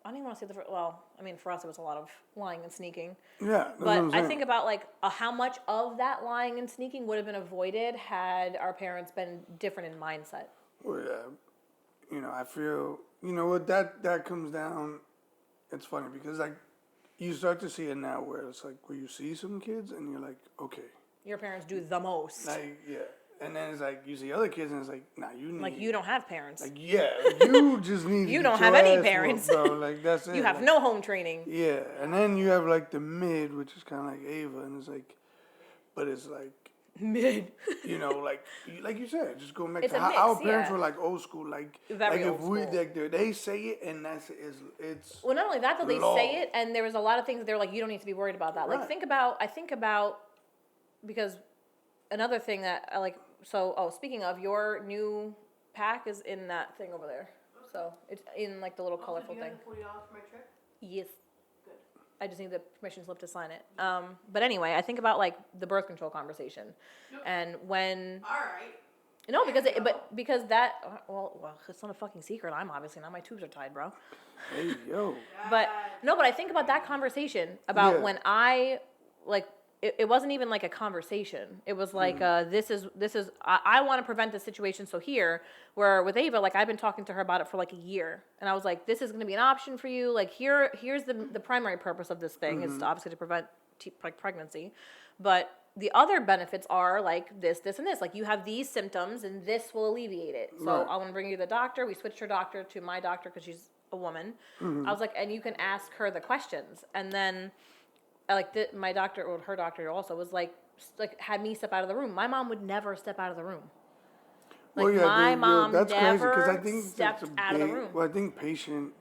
I don't even want to say well, I mean for us it was a lot of lying and sneaking. Yeah, that's what But I'm I saying. think about like how much of that lying and sneaking would have been avoided had our parents been different in mindset. Well, yeah, I feel, what that comes down. It's funny because like you start to see it now where it's like where you see some kids and you're like, okay, Your parents do the most. like yeah, and then it's like you see other kids and it's like, nah, you need Like you don't have parents. like yeah, you just need to You get don't your have any ass parents. whooped, bro. Like that's it. You have Like, no home training. yeah, and then you have like the mid, which is kind of like Ava, and it's like, but it's like. Mid. Like you said, just going back It's to a how mix, our parents yeah. were like old school, like Very like if old we school. like they say it and it's Well, not only that, though, they law. say it, and there was a lot of things that they're like, you don't need to be worried about that. Like, Right. I think about, because another thing that I like, speaking of, your new pack is in that thing over there. So it's in like the little Also, colorful do you thing. have the $40 for my trip? Yes. Good. I just need the permission slip to sign it. But anyway, I think about like the birth control conversation, Yep. and when All right. no, because There you because that well, it's not a fucking secret. I'm obviously not. My tubes are tied, bro. Hey, yo. But no, but I think about that conversation about Yeah. when I like it wasn't even like a conversation. It was like this is I want to prevent this situation. So here, where with Ava, like I've been talking to her about it for like a year, and I was like, this is going to be an option for you. Like here's the primary purpose of this thing is obviously to prevent pregnancy, but the other benefits are like this, and this. Like you have these symptoms, and this will alleviate it. So Right. I want to bring you to the doctor. We switched her doctor to my doctor because she's a woman. I was like, and you can ask her the questions, and then like my doctor or her doctor also was like had me step out of the room. My mom would never step out of the room. Like my mom that's crazy never because I think stepped that's a out of the big- room. Well, I think patient.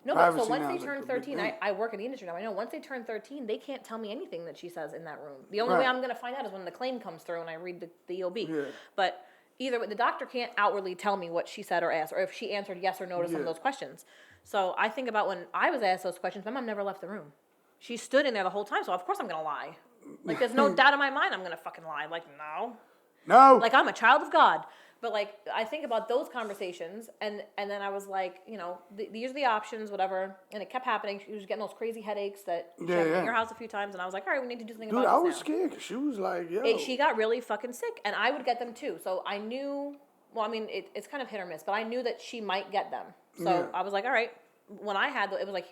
No, but so privacy once now they is, like, turn a big 13, thing. I work in the industry now. I know once they turn 13, they can't tell me anything that she says in that room. The only way Right. I'm going to find out is when the claim comes through and I read the EOB. Yeah. But either way, the doctor can't outwardly tell me what she said or asked, or if she answered yes or no to some of Yeah. those questions. So I think about when I was asked those questions, my mom never left the room. She stood in there the whole time, so of course I'm going to lie. Like, there's no doubt in my mind I'm going to fucking lie. Like, no. No. Like, I'm a child of God. But, like, I think about those conversations, and then I was like, you know, these are the options, whatever. And it kept happening. She was getting those crazy headaches that she had Yeah. in your house a few times, and I was like, all right, we need to do something Dude, about I this was now. scared 'cause she was like, yo. She got really fucking sick, and I would get them too. So I knew, well, I mean, it's kind of hit or miss, but I knew that she might get them. So Yeah. I was like, all right. When I had, it was like,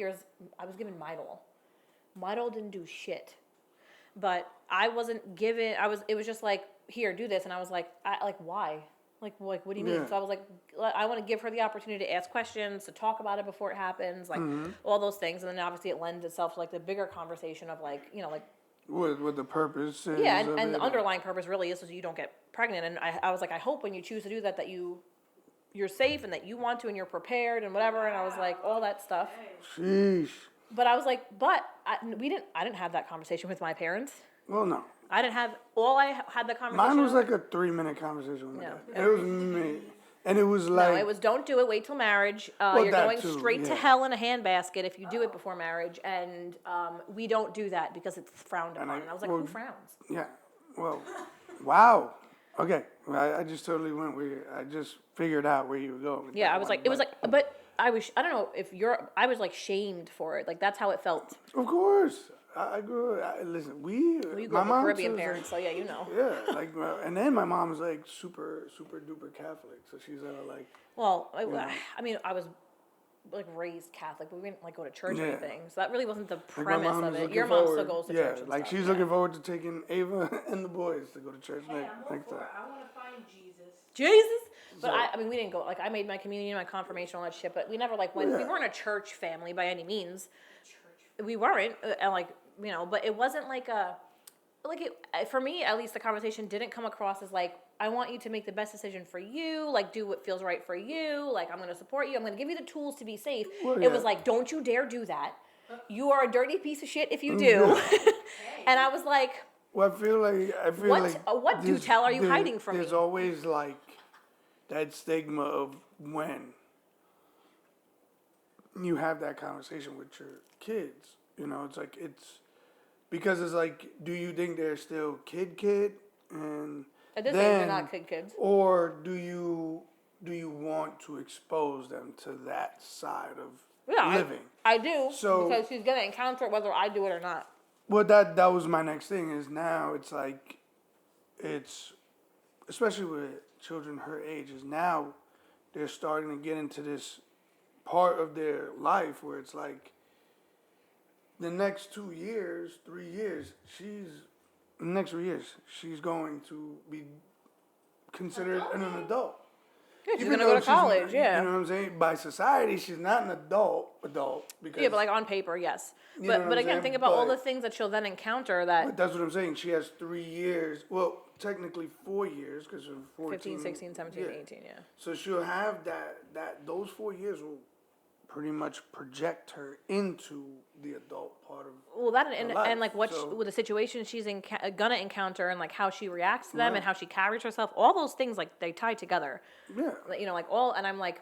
I was given Midol. Midol didn't do shit. But I wasn't given, it was just like, here, do this. And I was like, why? Like, what do you mean? Yeah. So I was like, I want to give her the opportunity to ask questions, to talk about it before it happens, like all those things. And then obviously it lends itself to like the bigger conversation of like, you know, like, What the purpose is. yeah, of and the it. underlying purpose really is so you don't get pregnant. And I was like, I hope when you choose to do that, that you're safe and that you want to and you're prepared and whatever. And I was like, all that stuff. Sheesh. But I was like, I didn't have that conversation with my parents. Well, no. I didn't have, I had the conversation. Mine was like a 3-minute conversation with my No. dad. It was me. And it was like. No, it was don't do it, wait till marriage. Well, You're that going too, straight to yeah. hell in a handbasket if you do it before marriage. And we don't do that because it's frowned upon. I- And I was like, well, who frowns? Yeah. Well, wow. Okay. I just totally went where I just figured out where you were going. With Yeah, that I was one, like, it was but- like, but I don't know if I was like shamed for it. Like that's how it felt. Of course. I grew up. Listen, Well, you grew my up with mom Caribbean was like- parents, so yeah, you know. Yeah, like, and then my mom's like super duper Catholic, so she's like. Well, I mean, I was like raised Catholic, but we didn't like go to church or Yeah. anything. So that really wasn't the Like my premise mom of is it. looking Your mom still forward- goes to yeah, church. And like stuff, she's yeah. looking forward to taking Ava and the boys to go to church Hey, I'm all next for time. it. I want to find Jesus. Jesus. But So- I mean, we didn't go. Like, I made my communion, my confirmation, all that shit. But we never like went. We Yeah. weren't a church family by any means. Church. We weren't, and like you know. But it wasn't like for me at least. The conversation didn't come across as like I want you to make the best decision for you. Like do what feels right for you. Like I'm going to support you. I'm going to give you the tools to be safe. Well, It yeah. was like don't you dare do that. You are a dirty piece of shit if you do. And I was like. Well, I feel like What there's- detail are you there- hiding from There's me? always like that stigma of when you have that conversation with your kids. You know, it's like because it's like, do you think they're still kid, and At this age, they're not kids. or do you want to expose them to that side of Yeah, living? I do. So- because she's gonna encounter it whether I do it or not. Well, that was my next thing. Is now it's like, it's especially with children her age. Is now they're starting to get into this part of their life where it's like the next 2 years, 3 years, she's going to be considered an adult. Yeah, she's Even gonna go though to college. Yeah. You know what I'm saying? By society, she's not an adult because Yeah, but like on paper, yes. You know But what but I'm again, saying? think about all But- the things that she'll then encounter that But that's what I'm saying. She has 3 years. Well, technically 4 years because of 14. 15, 16, 17, yeah. 18, yeah. So she'll have those 4 years will pretty much project her into the adult part of. Well, that and life, like what so- with the situation she's gonna encounter and like how she reacts to them Right. and how she carries herself, all those things like they tie together. Yeah. You know, like all, and I'm like,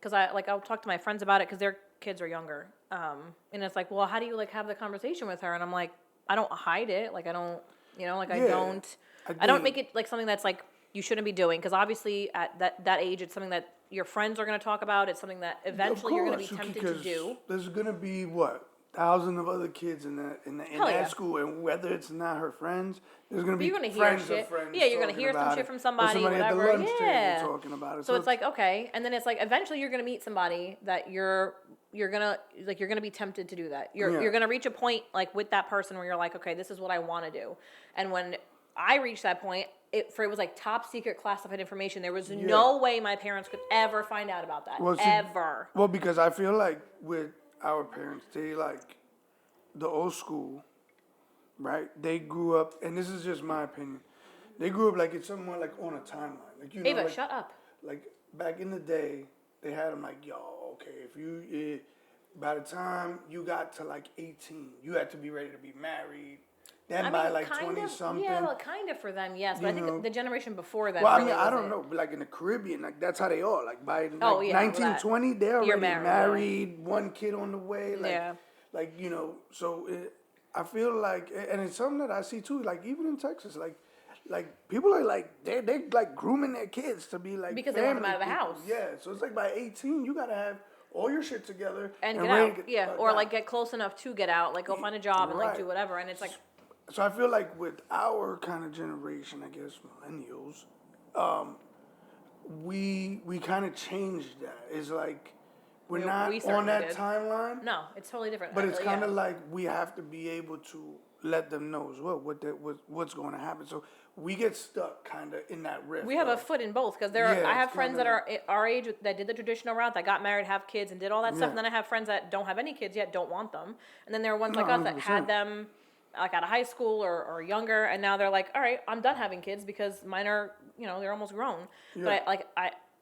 because I'll talk to my friends about it because their kids are younger. And it's like, well, how do you like have the conversation with her? And I'm like, I don't hide it. Like I don't, like I Yeah, don't, I I don't think- make it like something that's like you shouldn't be doing because obviously at that age it's something that your friends are going to talk about. It's something that eventually you're going to be Suki, tempted to 'cause do. There's gonna be what, thousands of other kids in that Hell yeah. school, and whether it's not her friends, there's gonna be You're gonna hear friends of shit. friends. Yeah, you're gonna talking hear some about shit it, from or somebody, somebody at the whatever. lunch Yeah. table talking about it. So it's like, okay, and then it's like eventually you're gonna meet somebody that you're gonna be tempted to do that. Yeah. You're gonna reach a point like with that person where you're like, okay, this is what I want to do. And when I reached that point, it was like top secret classified information. There was no way my parents could ever find out about that. Well, see, ever. Well, because I feel like with our parents, they like the old school, right? They grew up, and this is just my opinion. They grew up like it's somewhat like on a timeline, like Ava, like, shut up. like back in the day, they had them like, yo, okay, if you, by the time you got to like 18, you had to be ready to be married. Then by like 20 something. Yeah, well, kind of for them, yes. But I think the generation before that. Well, I really mean, I don't wasn't. know, but like in the Caribbean, like that's how they are. Like by like Oh, yeah, 1920, they're already married, married, one kid on the way. Like, Yeah. like so I feel like, and it's something that I see too. Like even in Texas, like people are like they like grooming their kids to be like Because they want them family out of the people. house. Yeah, so it's like by 18, you gotta have all your shit together And get ready out, to get yeah, the fuck or out. like get close enough to get out, like go find a job and like Right. do whatever, and it's like, So I feel like with our kind of generation, I guess millennials, we kind of changed that. It's like we're We not certainly on that did. timeline, no, it's totally different. but it's Yeah. kind of like we have to be able to let them know as well what's going to happen. So we get stuck kind of in that rift. We have a of- foot in both because Yeah, I have it's friends kinda that are our age that did the traditional route, that got married, have kids, and did all that stuff. Yeah. And then I have friends that don't have any kids yet, don't want them. And then there are ones No, like us that 100%. had them like out of high school or younger, and now they're like, all right, I'm done having kids because mine are, they're almost grown. Yeah. But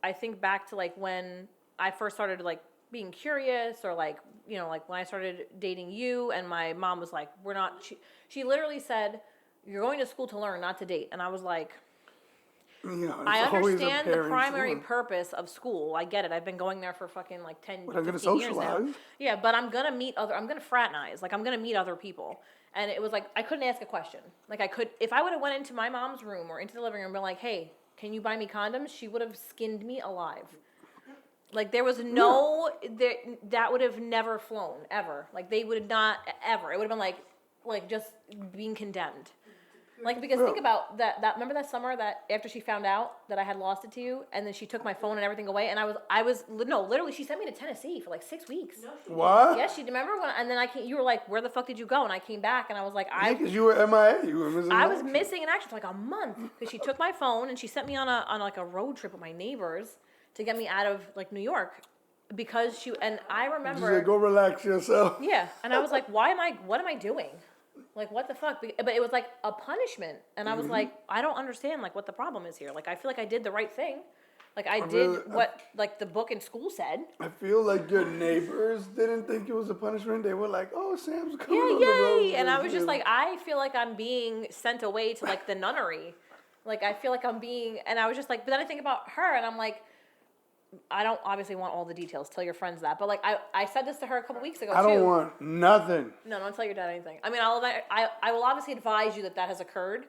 I think back to like when I first started like being curious, or like like when I started dating you, and my mom was like, we're not. She literally said, you're going to school to learn, not to date. And I was like, it's I always a understand the parent's primary one. purpose of school. I get it. I've been going there for fucking like 10, But I'm gonna 15 years now. socialize. Yeah, but I'm gonna I'm gonna fraternize. Like I'm gonna meet other people. And it was like, I couldn't ask a question. Like I could, if I would have went into my mom's room or into the living room and been like, hey, can you buy me condoms? She would have skinned me alive. Like there was no, that would have never flown, ever. Like they would not, ever. It would have been like just being condemned. Like, because think about that, remember that summer that after she found out that I had lost it to you, and then she took my phone and everything away, and literally she sent me to Tennessee for like 6 weeks. What? Yes, she remember when, and then you were like, where the fuck did you go? And I came back and I was like, Because you were MIA. You were missing. I in was action. missing in action for like a month because she took my phone and she sent me on like a road trip with my neighbors to get me out of like New York because and I She remember. said, "Go relax yourself." Yeah, and I was like, what am I doing? Like, what the fuck? But it was like a punishment. And I was like, I don't understand, like, what the problem is here. Like, I feel like I did the right thing. Like, I did what, like, the book in school said. I feel like your neighbors didn't think it was a punishment. They were like, "Oh, Sam's coming on Yeah, the road." yay! And I was with just him." like, I feel like I'm being sent away to, like, the nunnery. Like, I feel like I'm being, and I was just like, but then I think about her, and I'm like, I don't obviously want all the details. Tell your friends that. But, like, I said this to her a couple weeks ago, I don't too. want nothing. No, don't tell your dad anything. I mean, I will obviously advise you that has occurred,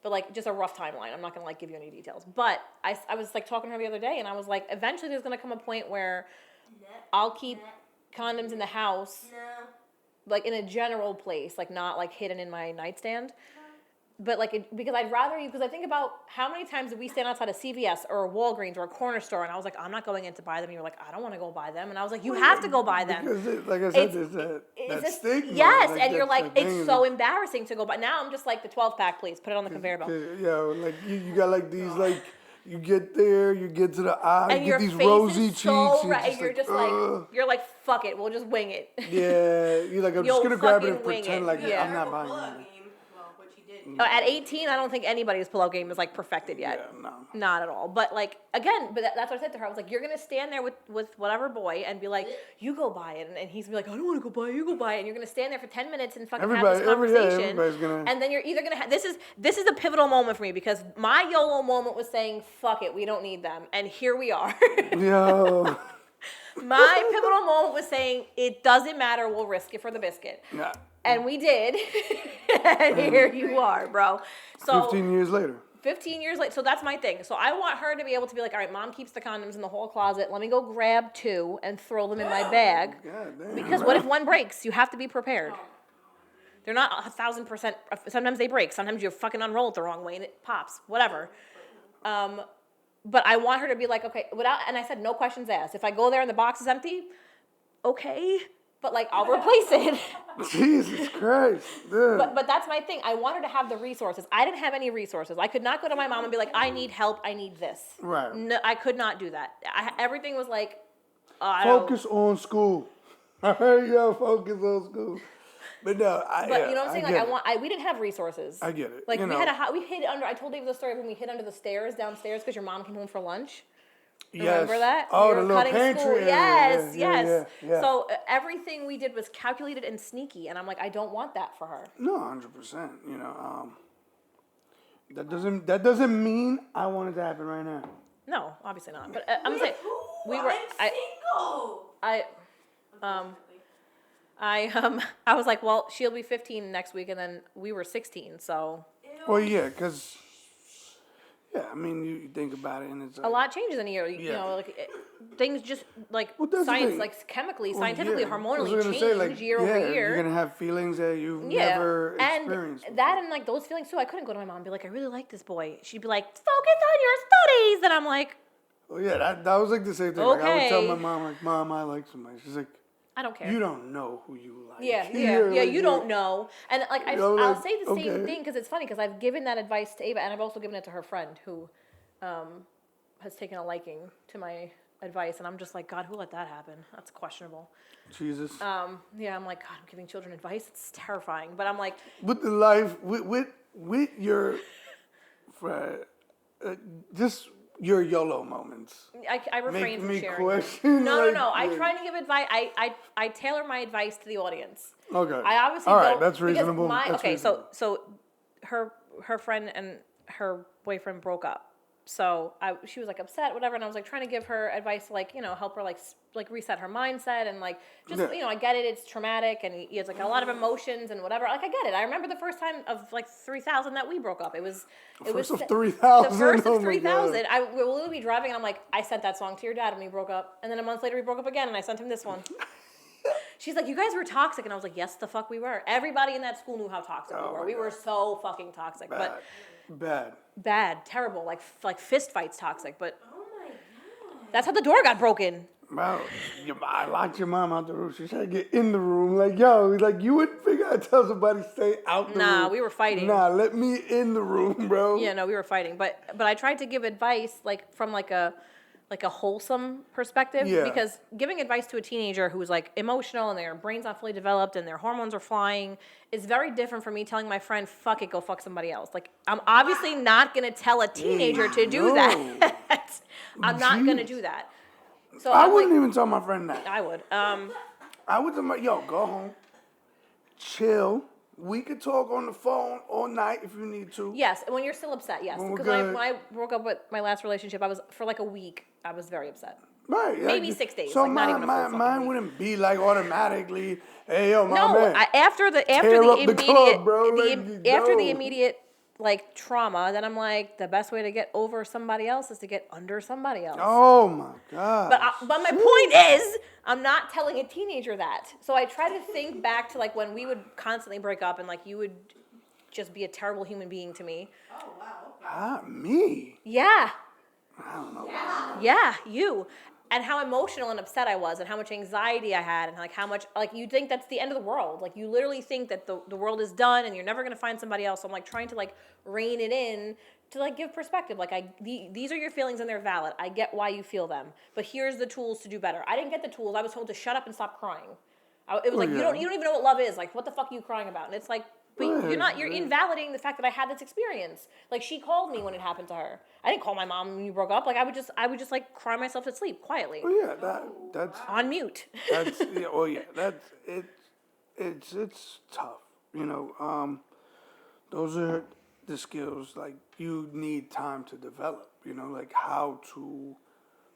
but like just a rough timeline. I'm not gonna like give you any details. But I was like talking to her the other day, and I was like, eventually there's gonna come a point where I'll keep condoms in the house, like in a general place, like not like hidden in my nightstand. But like, because I'd rather because I think about how many times did we stand outside of CVS or a Walgreens or a corner store, and I was like, I'm not going in to buy them. And you were like, I don't want to go buy them, and I was like, you have to go buy them. Because, like I said, It's- there's It's that just, stigma. yes, and you're that's like, that thing, it's so embarrassing to go buy. Now I'm just like, the 12-pack, please, put it on the conveyor belt. Yeah, like you got like these like you get there, you get to the eye, And you your get these face rosy is so cheeks, red, and you're just "Ugh." you're like, fuck it, we'll just wing it. Yeah, you're like, I'm You'll just gonna grab it and fucking wing pretend it. like Yeah. I'm not buying Pull-out it. game. Well, which he did. At 18, I don't think anybody's pull-out game is like perfected yet. Yeah, no. Not at all. But like, again, that's what I said to her. I was like, you're gonna stand there with whatever boy and be like, you go buy it, and he's gonna be like, I don't want to go buy it. You go buy it, and you're gonna stand there for 10 minutes and fucking have this conversation. everybody's gonna. And then you're either gonna this is a pivotal moment for me because my YOLO moment was saying, fuck it, we don't need them, and here we are. Yo, My pivotal moment was saying, it doesn't matter, we'll risk it for the biscuit. Yeah. And we did. And here you are, bro. So 15 years later. 15 years later. So that's my thing. So I want her to be able to be like, all right, mom keeps the condoms in the whole closet. Let me go grab 2 and throw them in my bag. God damn, Because what if one breaks? You have to be prepared. They're not 1,000%. Sometimes they break. Sometimes you fucking unroll it the wrong way and it pops. Whatever. But I want her to be like, okay, and I said no questions asked. If I go there and the box is empty, okay, but like I'll replace it. Jesus Christ. Dude. But that's my thing. I want her to have the resources. I didn't have any resources. I could not go to my mom and be like, I need help. I need this. Right. No, I could not do that. Everything was like, Focus on school. I heard y'all focus on school. But no, But you know what I'm saying? get We didn't have resources. I get it. Like You we know. had we hid under. I told David the story of when we hid under the stairs downstairs because your mom came home for lunch. Yes. Remember that? Oh, We the were little cutting pantry school. area. Yes, Yeah, yes. yeah. So everything we did was calculated and sneaky, and I'm like, I don't want that for her. No, 100%. You know, that doesn't mean I want it to happen right now. No, obviously not. But I'm saying we were. I'm single. I was like, well, she'll be 15 next week, and then we were 16, so Well, yeah, because I mean, you think about it, and it's a lot changes in a year. You Yeah. know, like things just like Well, that's the science, thing. like chemically, Well, scientifically, yeah. I was hormonally gonna change say, like, year over year. You're gonna have feelings that you've Yeah, never and experienced. that before. and like those feelings too. I couldn't go to my mom and be like, I really like this boy. She'd be like, focus on your studies, and I'm like, Oh yeah, that was like the same thing. Like I would tell Okay. my mom, like, Mom, I like somebody. She's like, I don't care. you don't know who you like. Yeah, Like, you don't know. And like know, I'll like, say the same okay. thing because it's funny because I've given that advice to Ava and I've also given it to her friend who has taken a liking to my advice and I'm just like, God, who let that happen? That's questionable. Jesus. Yeah, I'm like, God, I'm giving children advice. It's terrifying. But I'm like, With the life, with your, just your YOLO moments. I refrain Make from me sharing. question. No. like, I like- try to give advice. I tailor my advice to the audience. Okay. I obviously All right, don't. that's because reasonable. My, That's okay, reasonable. so her friend and her boyfriend broke up. So she was like upset, whatever, and I was like trying to give her advice, to, like help her like reset her mindset and like just Yeah. I get it, it's traumatic and he has like a lot of emotions and whatever. Like I get it. I remember the first time of like 3,000 that we broke up. It was First of the 3,000. first Oh of my 3,000. God. I will literally be driving and I'm like, I sent that song to your dad when we broke up, and then a month later we broke up again and I sent him this one. She's like, you guys were toxic, and I was like, yes, the fuck we were. Everybody in that school knew how toxic Oh we were. my We were God. so fucking toxic, Bad. but Bad. bad, terrible, like fist fights toxic. But Oh my god. that's how the door got broken. Well, I locked your mom out the room. She tried to get in the room. Like, yo, like you wouldn't figure I'd tell somebody stay out the room. Nah, we were fighting. Nah, let me in the room, bro. Yeah, no, we were fighting, but I tried to give advice like from like a wholesome perspective Yeah. because giving advice to a teenager who's like emotional and their brain's not fully developed and their hormones are flying is very different from me telling my friend, fuck it, go fuck somebody else. Like I'm obviously not gonna tell a teenager to do no. that. I'm not gonna Jeez. do that. So I I'm wouldn't like, even tell my friend that. I would. I would tell my, yo, go home, chill. We could talk on the phone all night if you need to. Yes, when you're still upset, yes. When we're Because good. when I broke up with my last relationship, I was for like a week. I was very upset. Right. Maybe like, 6 days, So like, not even a full mine fucking week. wouldn't be like automatically, hey, yo, my No, man. after the Tear immediate up the club, bro, like, after the no. immediate like trauma, then I'm like the best way to get over somebody else is to get under somebody else. Oh, my God. But my point is, I'm not telling a teenager that. So I try to think back to like when we would constantly break up and like you would just be a terrible human being to me. Oh wow. Ah, me? Yeah. I don't know. Yeah, you. And how emotional and upset I was and how much anxiety I had and like how much like you think that's the end of the world. Like you literally think that the world is done and you're never gonna find somebody else. So I'm like trying to like rein it in to like give perspective. Like these are your feelings and they're valid. I get why you feel them. But here's the tools to do better. I didn't get the tools. I was told to shut up and stop crying. It was like yeah. you don't even know what love is. Like what the fuck are you crying about? And it's like but you're invalidating the fact that I had this experience. Like she called me when it happened to her. I didn't call my mom when you broke up. Like I would just like cry myself to sleep quietly Well, yeah, that's on mute. that's yeah. Well, yeah, that's it. It's tough. You know, those are the skills like you need time to develop. You know, like how to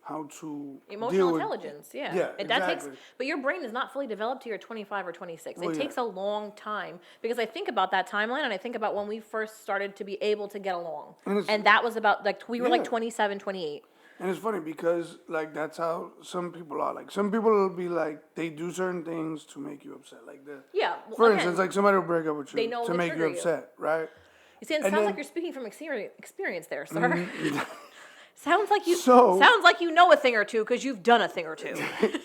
how to Emotional deal with, intelligence, yeah. Yeah, That takes, exactly. but your brain is not fully developed till you're 25 or 26. Well, It yeah. takes a long time because I think about that timeline and I think about when we first started to be able to get along. And it's- And that was about, like, we were like Yeah. 27, 28. And it's funny because like that's how some people are. Like some people will be like they do certain things to make you upset. Like the Yeah, well, for again, instance, like somebody will break up with you they know to they make you trigger you. upset, right? You see, it And sounds then- like you're speaking from experience there, sir. Sounds like you So- sounds like you know a thing or two because you've done a thing or two.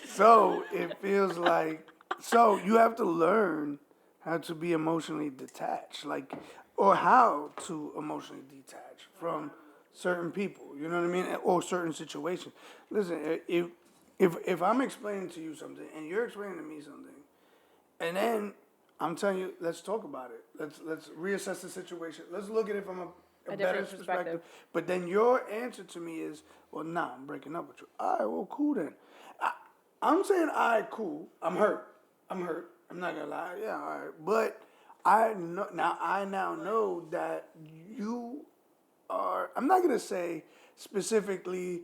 So it feels like so you have to learn how to be emotionally detached, like or how to emotionally detach from certain people. You know what I mean? Or certain situations. Listen, if I'm explaining to you something and you're explaining to me something, and then I'm telling you, let's talk about it. Let's reassess the situation. Let's look at it from a better different perspective. perspective. But then your answer to me is, well, nah, I'm breaking up with you. All right, well, cool then. I'm saying, all right, cool. I'm hurt. I'm not gonna lie. Yeah, all right. But I now know that you are. I'm not gonna say specifically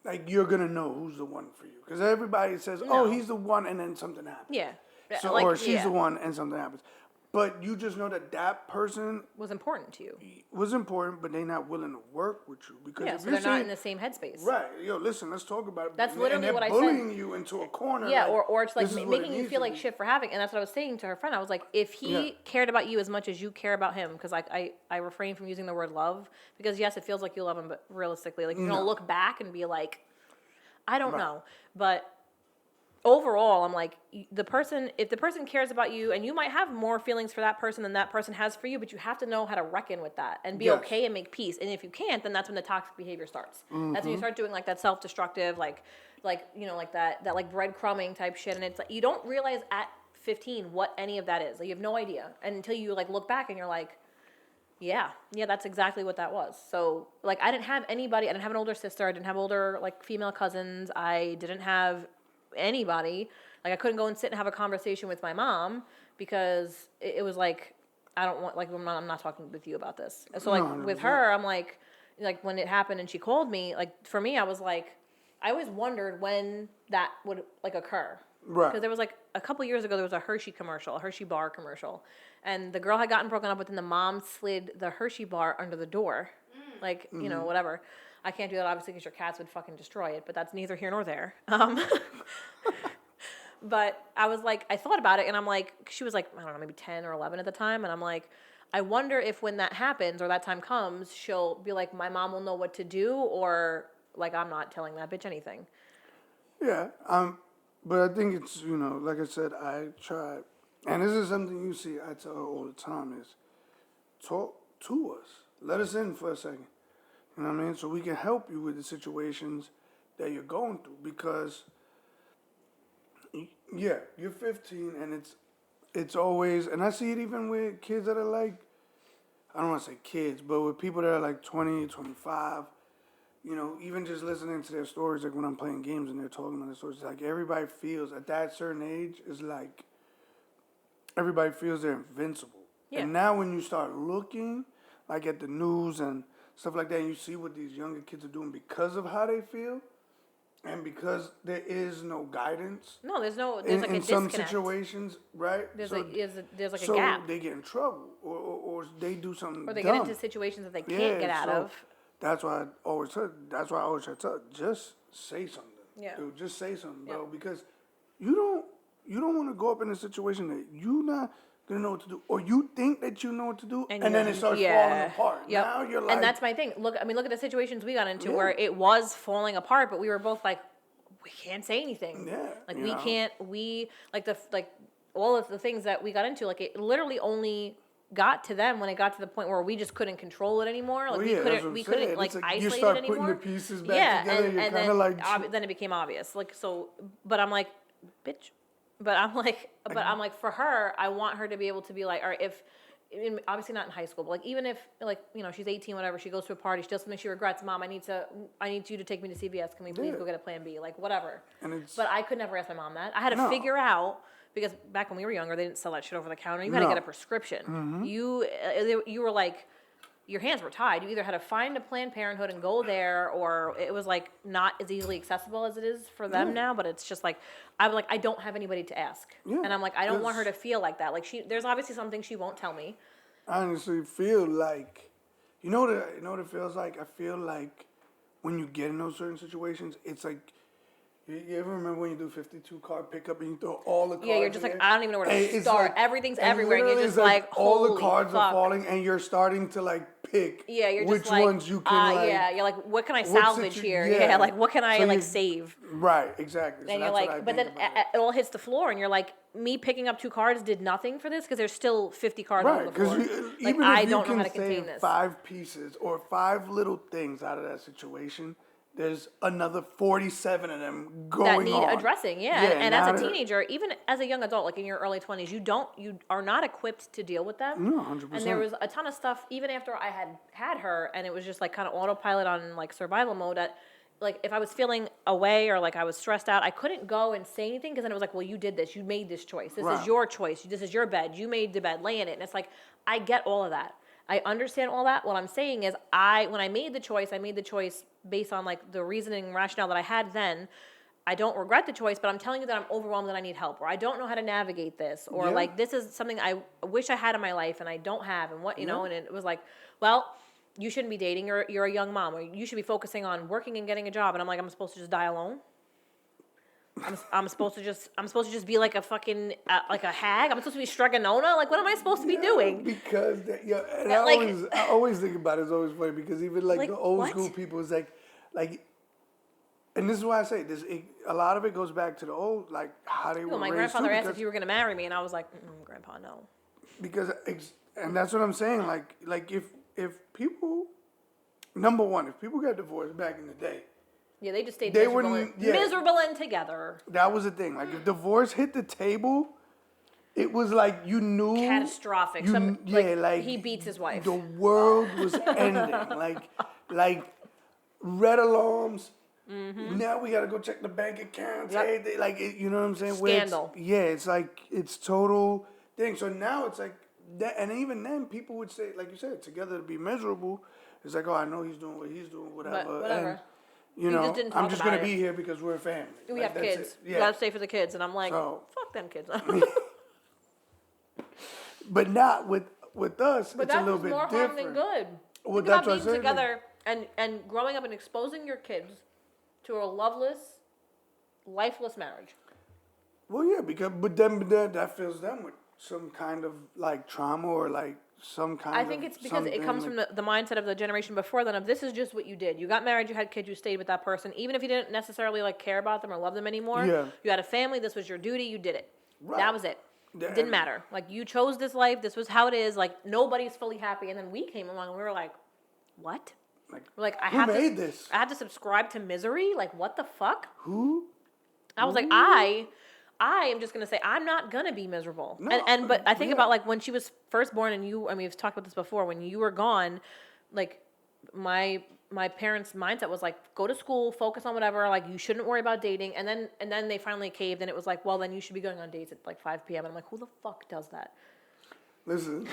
like you're gonna know who's the one for you because everybody says, oh, No. he's the one, and then something happens. Yeah. So Like, or she's yeah. the one, and something happens. But you just know that that person Was important to you. was important, but they're not willing to work with you because Yeah, if so you're they're not saying, in the same headspace. right, yo, listen, let's talk about it. That's and literally they're what I said. bullying you into a corner. Yeah, like, or it's like this is what it making you needs feel to like be. shit for having, and that's what I was saying to her friend. I was like, if he Yeah. cared about you as much as you care about him, because I refrain from using the word love, because yes, it feels like you love him, but realistically, like you're gonna No. look back and be like, I don't Right. know, but overall, I'm like, if the person cares about you, and you might have more feelings for that person than that person has for you, but you have to know how to reckon with that and be Yes. okay and make peace. And if you can't, then that's when the toxic behavior starts. That's Mm-hmm. when you start doing like that self-destructive, like you know, like that like breadcrumbing type shit. And it's like you don't realize at 15 what any of that is. Like you have no idea, and until you like look back and you're like, yeah, that's exactly what that was. So like I didn't have anybody. I didn't have an older sister. I didn't have older like female cousins. I didn't have anybody. Like I couldn't go and sit and have a conversation with my mom because it was like I don't want like I'm not talking with you about this. So like No, with 100%. her, I'm like when it happened and she called me, like for me I was like I always wondered when that would like occur. Right. Because there was like a couple years ago there was a Hershey commercial, a Hershey bar commercial, and the girl had gotten broken up with, and the mom slid the Hershey bar under the door, like you know whatever. I can't do that obviously because your cats would fucking destroy it, but that's neither here nor there. But I was like, I thought about it, and I'm like, she was like, I don't know, maybe 10 or 11 at the time, and I'm like, I wonder if when that happens or that time comes, she'll be like, my mom will know what to do, or like I'm not telling that bitch anything. Yeah, but I think it's, you know, like I said, I try, and this is something you see, I tell her all the time, is talk to us. Let us in for a second. You know what I mean? So we can help you with the situations that you're going through because, yeah, you're 15 and it's always, and I see it even with kids that are like, I don't want to say kids, but with people that are like 20, 25, you know, even just listening to their stories, like when I'm playing games and they're talking about their stories, like everybody feels at that certain age is like everybody feels they're invincible. Yeah. And now when you start looking like at the news and stuff like that, and you see what these younger kids are doing because of how they feel, and because there is no guidance No, there's like in a some disconnect. situations, right? There's So- there's like so a gap, they get in trouble, or they do something or they dumb. get into situations that they can't get out of. That's why I always try to tell, just say something. Yeah. Dude, just say something, Yeah. bro, because you don't want to go up in a situation that you not gonna know what to do, or you think that you know what to do, and then it starts falling apart. Yep. Now you're like, and that's my thing. Look at the situations we got into Yeah. where it was falling apart, but we were both like, we can't say anything. Yeah, Like you we know. can't. We like all of the things that we got into. Like it literally only got to them when it got to the point where we just couldn't control it anymore. Like Well, yeah, that's what I'm we saying. couldn't like It's like you isolate start it putting anymore. the pieces back yeah, together, and, you're and kinda then like- then it became obvious. Like so, but I'm like, bitch. But I'm like, for her, I want her to be able to be like, all right, obviously not in high school, but like even if like you know she's 18, whatever, she goes to a party, she does something she regrets. Mom, I need you to take me to CVS. Can we please Yeah. go get a Plan B? Like whatever. And it's- But I could never ask my mom that. I had to No. figure out because back when we were younger, they didn't sell that shit over the counter. You had to No. get a prescription. You were like your hands were tied. You either had to find a Planned Parenthood and go there, or it was like not as easily accessible as it is for them now. But it's just like I'm like I don't have anybody to ask, and I'm like I don't want her to feel like that. Like there's obviously something she won't tell me. I honestly feel like, you know what it feels like? I feel like when you get in those certain situations, it's like, you ever remember when you do 52 card pickup and you throw all the cards? Yeah, you're just like, I don't even know where to it's start. like- Everything's and everywhere, and you're literally just it's like, all the holy cards fuck. are falling, and you're starting to like pick. Yeah, you're which just like, ones you can like. yeah, you're like, what can I what salvage here? Yeah. like what can I So like you- save? Right, exactly. So And you're that's what I like, but then think about it all hits the floor, and you're like, me picking up 2 cards did nothing for this because there's still 50 cards on Right, the because floor. Like even I if you don't know can how to contain save this. 5 pieces or 5 little things out of that situation, there's another 47 of them going That need on. addressing, yeah. And now as a that- teenager, even as a young adult, like in your early 20s, you are not equipped to deal with them. No, 100%. And there was a ton of stuff, even after I had her, and it was just like kind of autopilot on like survival mode. That like if I was feeling away or like I was stressed out, I couldn't go and say anything because then it was like, well, you did this, you made this choice, this Right. is your choice, this is your bed, you made the bed, lay in it, and it's like I get all of that. I understand all that. What I'm saying is, when I made the choice based on like the reasoning and rationale that I had then. I don't regret the choice, but I'm telling you that I'm overwhelmed and I need help, or I don't know how to navigate this, or Yeah. like this is something I wish I had in my life and I don't have, and what you know. And it was like, well, you shouldn't be dating. You're a young mom, or you should be focusing on working and getting a job. And I'm like, I'm supposed to just die alone. I'm supposed to just be like a fucking like a hag. I'm supposed to be Stregonona. Like, what am I supposed to be doing? Because and Like- I always think about it. It's always funny because even like the old what? school people is like, and this is why I say this. A lot of it goes back to the old, like how they were Well, my raised grandfather too, asked because- if you were going to marry me, and I was like, Grandpa, no. because and that's what I'm saying. Like if people, number one, if people got divorced back in the day, Yeah, they just stayed They miserable, wouldn't- yeah. miserable and together. that was the thing. Like if divorce hit the table, it was like you knew Catastrophic. You, like he beats his wife. The world was ending. like red alarms. Now we gotta go check the bank accounts. Mm-hmm. Hey, you know what I'm saying? Where it's- Scandal. it's like it's total thing. So now it's like that, and even then people would say, like you said, together to be miserable. It's like, oh, I know he's doing what he's doing, whatever. whatever. And, you We know, just didn't I'm talk just about gonna it. be here because we're a family. We Like, have that's kids. it. You Yeah. gotta stay for the kids, and I'm like, So- fuck them kids. But not with us. But it's a that's little just bit more different. harm than good. Well, Think that's about what I being said. together and growing up and exposing your kids to a loveless, lifeless marriage. Well, yeah, but then that fills them with some kind of like trauma or like some kind. I think it's because it comes from the mindset of the generation before then of this is just what you did. You got married, you had kids, you stayed with that person. Even if you didn't necessarily like care about them or love them anymore, Yeah. you had a family, this was your duty, you did it. Right. That was it. Yeah, It didn't and- matter. Like you chose this life, this was how it is, like nobody's fully happy. And then we came along and we were like, what? Like, We're like, who made this? I had to subscribe to misery? Like what the fuck? Who? I was like, I am just gonna say I'm not gonna be miserable. No, But I think yeah. about like when she was first born and we've talked about this before, when you were gone, like my parents' mindset was like, go to school, focus on whatever, like you shouldn't worry about dating. And then they finally caved and it was like, well then you should be going on dates at like 5 p.m. And I'm like, who the fuck does that? Listen,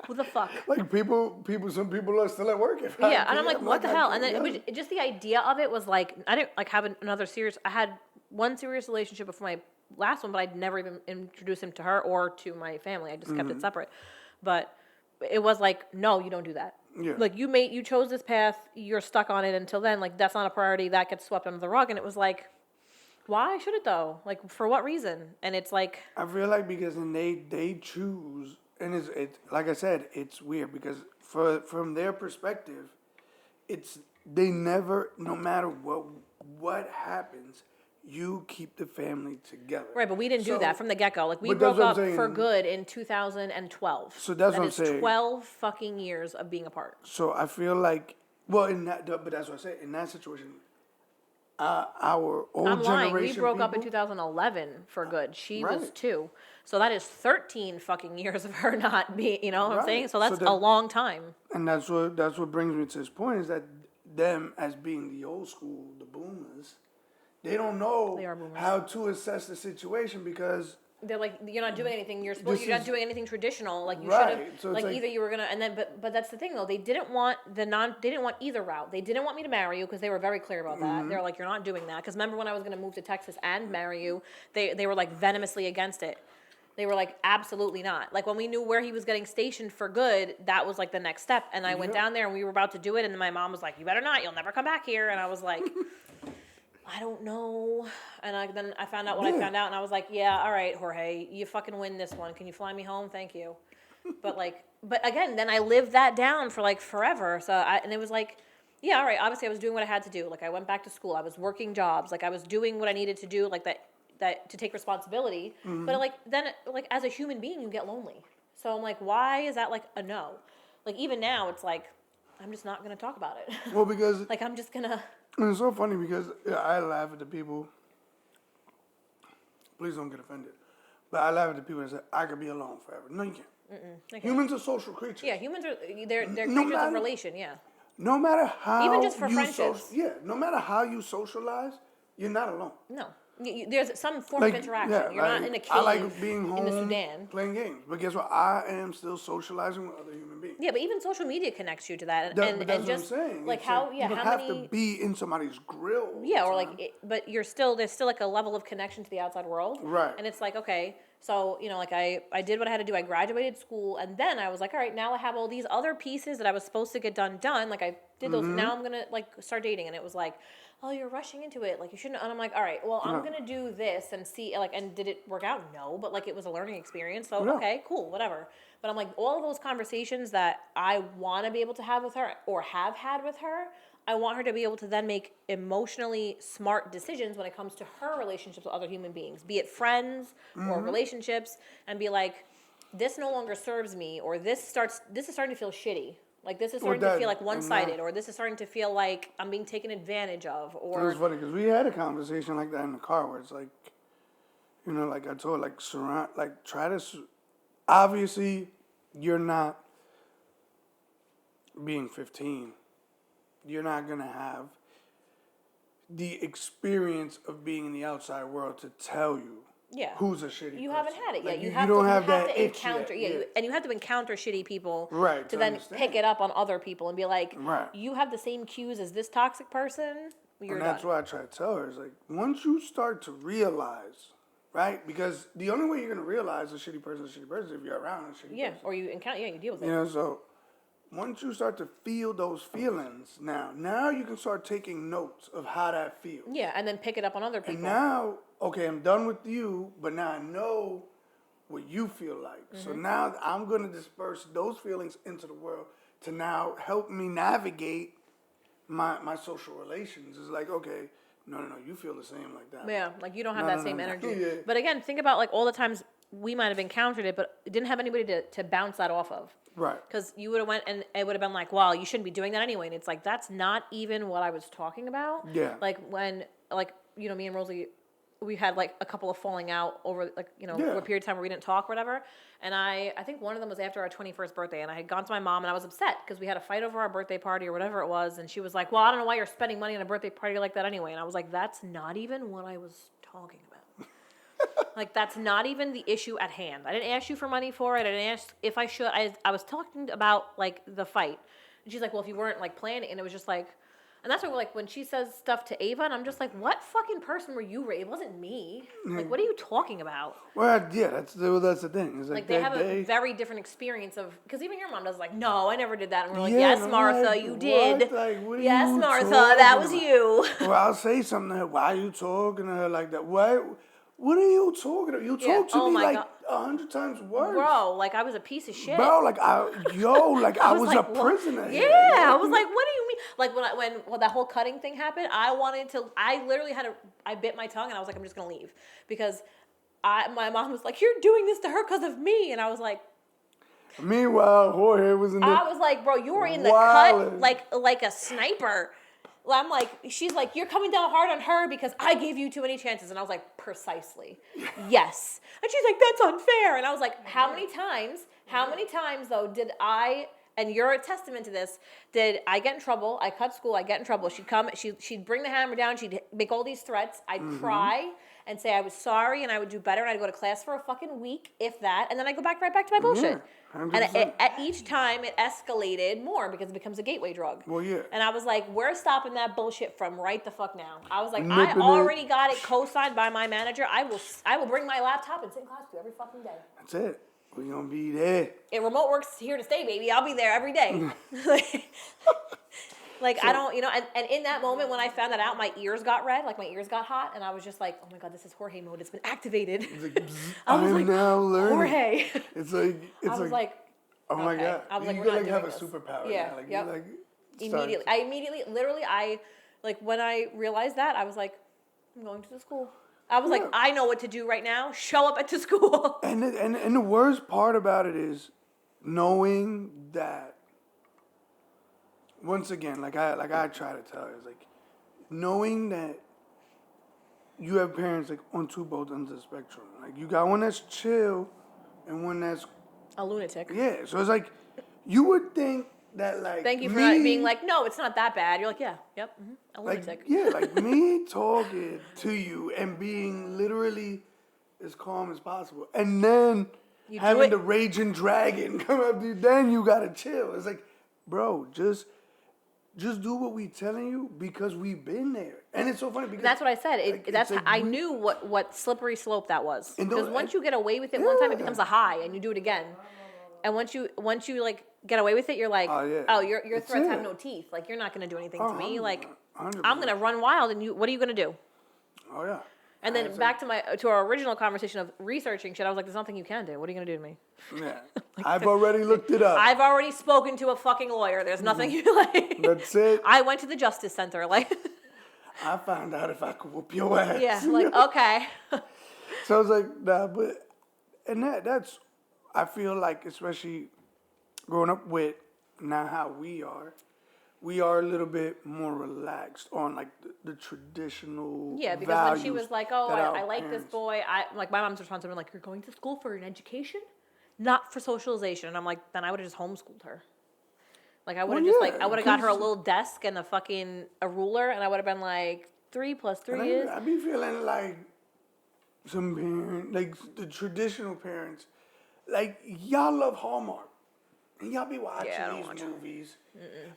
Who the fuck? like some people are still at work. At 5 Yeah, and I'm like, p.m. what the I hell? can't And then do it. just the idea of it was like, I didn't like have another serious. I had one serious relationship before my last one, but I'd never even introduced him to her or to my family. I just kept Mm-hmm. it separate. But it was like, no, you don't do that. Yeah. Like you chose this path, you're stuck on it until then. Like that's not a priority. That gets swept under the rug. And it was like, why should it though? Like for what reason? And it's like, I feel like because then they choose, and it's like I said, it's weird because from their perspective, it's they never, no matter what happens, you keep the family together. right, but we didn't do So- that from the get-go. Like we but that's broke what I'm up saying. for good in 2012. So that's That what I'm is saying. 12 fucking years of being apart. So I feel like, well, but that's what I say. In that situation, our old I'm lying. We generation broke up in people- 2011 for good. She was Right. 2. So that is 13 fucking years of her not being, you know what I'm Right. saying? So So that's then- a long time. And that's what brings me to this point is that them as being the old school, the boomers, they don't know They are boomers. how to assess the situation because they're like, you're not doing anything. You're This not is- doing anything traditional. Like you Right, should have. so it's Like like- either you were gonna, and then but that's the thing though. They didn't want They didn't want either route. They didn't want me to marry you because they were very clear about that. Mm-hmm. They're like, you're not doing that. Because remember when I was gonna move to Texas and marry you, they were like venomously against it. They were like, absolutely not. Like when we knew where he was getting stationed for good, that was like the next step. And I went Yeah. down there and we were about to do it, and then my mom was like, you better not. You'll never come back here. And I was like. I don't know. And then I found out what I Yeah. found out, and I was like, yeah, all right, Jorge, you fucking win this one. Can you fly me home? Thank you. But again, then I lived that down for like forever. And it was like, yeah, all right, obviously I was doing what I had to do. Like I went back to school. I was working jobs. Like I was doing what I needed to do, like that to take responsibility. But like then like as a human being, you get lonely. So I'm like, why is that like a no? Like even now, it's like, I'm just not going to talk about it. Well, because Like I'm just going to. and it's so funny because I laugh at the people. Please don't get offended, but I laugh at the people that say I could be alone forever. No, you can't. Okay. Humans are social creatures. Yeah, humans are they're No creatures matter- of relation. Yeah, No matter how Even just for you friendships. no matter how you socialize, you're not alone. no, there's some form of interaction. You're not in a cave I like being home, in the Sudan. playing games. But guess what? I am still socializing with other human beings. Yeah, but even social media connects you to that, But and that's just what I'm saying. like It's how you don't how have many to be in somebody's grill. all yeah, the or like time. but there's still like a level of connection to the outside world, Right. And it's like okay, so like I did what I had to do. I graduated school, and then I was like, all right, now I have all these other pieces that I was supposed to get done. Like I did those. Mm-hmm. Now I'm gonna like start dating, and it was like, oh, you're rushing into it. Like you shouldn't. And I'm like, all right, well, I'm gonna do this and see. Like, and did it work out? No, but like it was a learning experience. So Yeah. okay, cool, whatever. But I'm like, all of those conversations that I want to be able to have with her or have had with her, I want her to be able to then make emotionally smart decisions when it comes to her relationships with other human beings, be it friends or relationships, and be like, this no longer serves me, or this is starting to feel shitty. Like this is starting to that- feel like and one-sided, that- or this is starting to feel like I'm being taken advantage of, It or was funny because we had a conversation like that in the car where it's like, like I told, like surround, like try to. Obviously, you're not being 15. You're not gonna have the experience of being in the outside world to tell you yeah. who's a shitty. You haven't person. had it yet. Like, You don't have that to itch encounter, yet. and you have to encounter shitty people, Right, To to then understand. pick it up on other people and be like, Right. you have the same cues as this toxic person. You're And that's done. why I try to tell her is like once you start to realize, right? Because the only way you're gonna realize a shitty person is if you're around a shitty Yeah, person. or you encounter, you deal with it. You know, so once you start to feel those feelings, now you can start taking notes of how that feels. Yeah, and then pick it up on other And people. now, okay, I'm done with you, but now I know what you feel like. So Mm-hmm. now I'm gonna disperse those feelings into the world to now help me navigate my social relations. It's like, okay, no, you feel the same like that. Yeah, like you don't have No, that no, same no. energy. Yeah. But again, think about like all the times we might have encountered it, but didn't have anybody to bounce that off of. Right. Because you would have went and it would have been like, well, you shouldn't be doing that anyway. And it's like, that's not even what I was talking about. Yeah. Like when, like, me and Rosalie, we had like a couple of falling out over like, Yeah. for a period of time where we didn't talk or whatever. And I think one of them was after our 21st birthday, and I had gone to my mom and I was upset because we had a fight over our birthday party or whatever it was. And she was like, well, I don't know why you're spending money on a birthday party like that anyway. And I was like, that's not even what I was talking about. Like, that's not even the issue at hand. I didn't ask you for money for it. I didn't ask if I should. I was talking about, like, the fight. And she's like, well, if you weren't, like, planning. And it was just like, and that's why, like, when she says stuff to Ava, and I'm just like, what fucking person were you? It wasn't me. Like, what are you talking about? Well, yeah, that's the thing. It's Like, they have a very different experience of, because even your mom does, like, no, I never did that. And we're like, Yeah, yes, and I'm Martha, like, you what? did. Like, what are Yes, you Martha, talking that was about? you. Well, I'll say something to her. Why are you talking to her like that? What are you talking about? You Yeah, talk to oh me my like God. 100 times worse. Bro, like, I was a piece of shit. Bro, like I was like, a what? prisoner. Yeah, here. I was like, what do you mean? Like when that whole cutting thing happened, I literally I bit my tongue and I was like, I'm just gonna leave because my mom was like, you're doing this to her because of me, and I was like, Meanwhile, Jorge was in I the. was like, bro, you were in the Wildin'. cut like a sniper. I'm like, she's like, you're coming down hard on her because I gave you too many chances. And I was like, precisely. Yes. And she's like, that's unfair. And I was like, how many times though, did I and you're a testament to this. Did I get in trouble? I cut school. I get in trouble. She'd come. She'd bring the hammer down. She'd make all these threats. I'd cry and say I was sorry and I would do better. And I'd go to class for a fucking week, if that, and then I go right back to my bullshit. Yeah, and 100%. at each time, it escalated more because it becomes a gateway drug. Well, yeah. And I was like, we're stopping that bullshit from right the fuck now. I was like, Nipping I it. already got it co-signed by my manager. I will bring my laptop and sit in class with you every fucking day. That's it. We're gonna be there. It remote works here to stay, baby. I'll be there every day. Like I don't, and in that moment when I found that out, my ears got red, like my ears got hot, and I was just like, oh my God, this is Jorge mode. It's been activated. It's like, I was I'm like, now learning. Jorge. It's like, I was like, oh my okay. God. I was like, you we're could not have doing a this. superpower. Yeah, Now. Like, yep. you, like, Immediately, when I realized that, I was like, I'm going to the school. I was like, I know what to do right now. Show up at the school. And the worst part about it is knowing that. Once again, like I try to tell you, it's like knowing that you have parents like on both ends of the spectrum. Like you got one that's chill, and one that's A lunatic. yeah. So it's like you would think that like Thank you for me, not being like, no, it's not that bad. You're like, yeah, yep, a like lunatic. yeah, like me talking to you and being literally as calm as possible, and then You do having it- the raging dragon come up to you, then you gotta chill. It's like, bro, just do what we telling you because we've been there, and it's so funny because That's what I said. like, That's it's like I knew what slippery slope that was. And Because don't- once you get away with it one time, it Yeah. becomes a high, and you do it again. And once you like get away with it, you're like, Oh, yeah. oh, your That's threats have it. no teeth. Like you're not gonna do anything Oh, to me. 100%, Like 100%. I'm gonna run wild, and what are you gonna do? Oh yeah. And then It's back to our original conversation of researching shit. I was like, there's nothing you can do. What are you gonna do to me? like, yeah. I've already looked it up. I've already spoken to a fucking lawyer. There's nothing you like. That's it. I went to the Justice Center. Like, I found out if I could whoop your ass. yeah, like okay. So I was like, nah, but and that's I feel like especially growing up with now how we are a little bit more relaxed on like the traditional Yeah, because when she values was like, "Oh, that our I like this parents- boy," like my mom's response would be like, "You're going to school for an education, not for socialization." And I'm like, then I would have just homeschooled her. Like I would have Well, just yeah, like I would have got her a 'cause- little desk and a ruler, and I would have been like 3 + 3 is. I be feeling like some parent, like the traditional parents, like y'all love Hallmark, and y'all be watching Yeah, I don't these watch it. movies,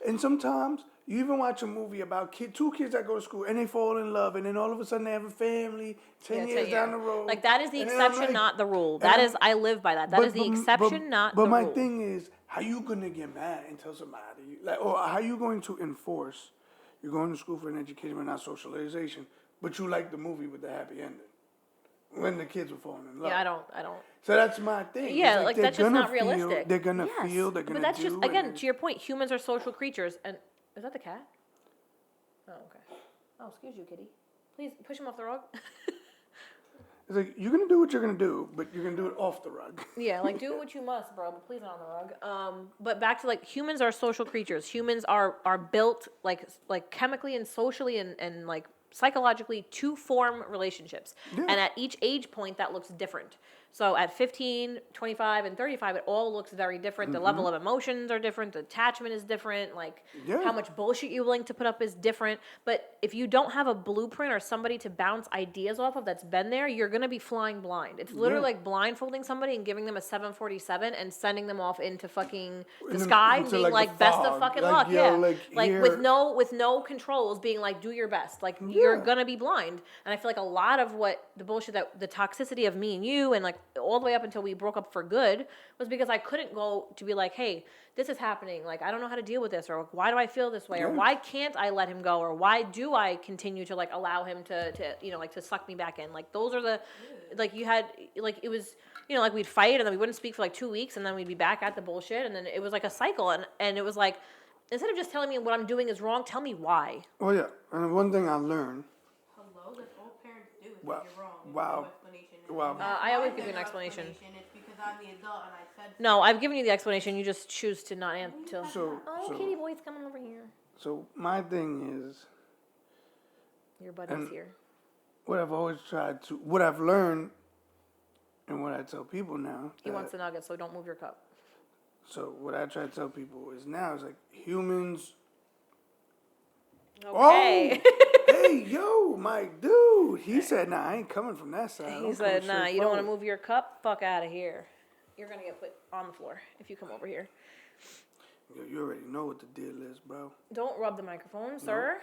and sometimes you even watch a movie about two kids that go to school and they fall in love, and then all of a sudden they have a family 10 Yeah, years down the road. Like that is the and then I'm exception, like- not the rule. and That I'm- is, I live by that. That is the exception, not but the my rule. thing is, how you gonna get mad and tell somebody, like, or how you going to enforce? You're going to school for an education, but not socialization. But you like the movie with the happy ending when the kids were falling in love. Yeah, I don't. So that's my thing. Yeah, It's like they're that's just gonna not realistic. Feel, they're gonna Yes, feel. They're gonna But that's do. just and again then- to your point. Humans are social creatures, and is that the cat? Oh, okay. Oh, excuse you, kitty. Please push him off the rug. It's like you're gonna do what you're gonna do, but you're gonna do it off the rug. Yeah, like do what you must, bro, but please not on the rug. But back to like humans are social creatures. Humans are built like chemically and socially and like psychologically to form relationships. Yeah. And at each age point that looks different. So at 15, 25, and 35, it all looks very different. The level of emotions are different. The attachment is different. Like Yeah. how much bullshit you're willing to put up is different. But if you don't have a blueprint or somebody to bounce ideas off of that's been there, you're going to be flying blind. It's literally Yeah. like blindfolding somebody and giving them a 747 and sending them off into fucking the Into- sky and into, being like, like the best of fog. fucking Like, luck. yo, Yeah. like, here- with no controls, being like, do your best. Like you're Yeah. gonna be blind. And I feel like a lot of what the bullshit that the toxicity of me and you and like all the way up until we broke up for good was because I couldn't go to be like, hey, this is happening. Like I don't know how to deal with this, or why do I feel this way, or Yeah. why can't I let him go, or why do I continue to like allow him to like to suck me back in. Like those are the like you had like it was like we'd fight and then we wouldn't speak for like 2 weeks and then we'd be back at the bullshit and then it was like a cycle and it was like instead of just telling me what I'm doing is wrong, tell me why. Oh yeah, and one thing I learned. Hello, that's all parents do is Wow. when you're wrong. Wow. No explanation. Wow. And that's I always why give you an there's no explanation. It's because I'm the adult and I said so. No, I've given you the explanation. You just choose to not answer. So, Oh, so, kitty boy's coming over here. so my thing is, Your buddy's And- here. what I've learned, and what I tell people now. He that- wants the nuggets, so don't move your cup. So what I try to tell people is now it's like humans. Okay. Oh, hey, yo, my dude. He said, "Nah, I ain't coming from that side." He I'm said, coming nah, straight you don't want to forward." move your cup? Fuck out of here. You're going to get put on the floor if you come over here. Yo, you already know what the deal is, bro. Don't rub the microphone, sir.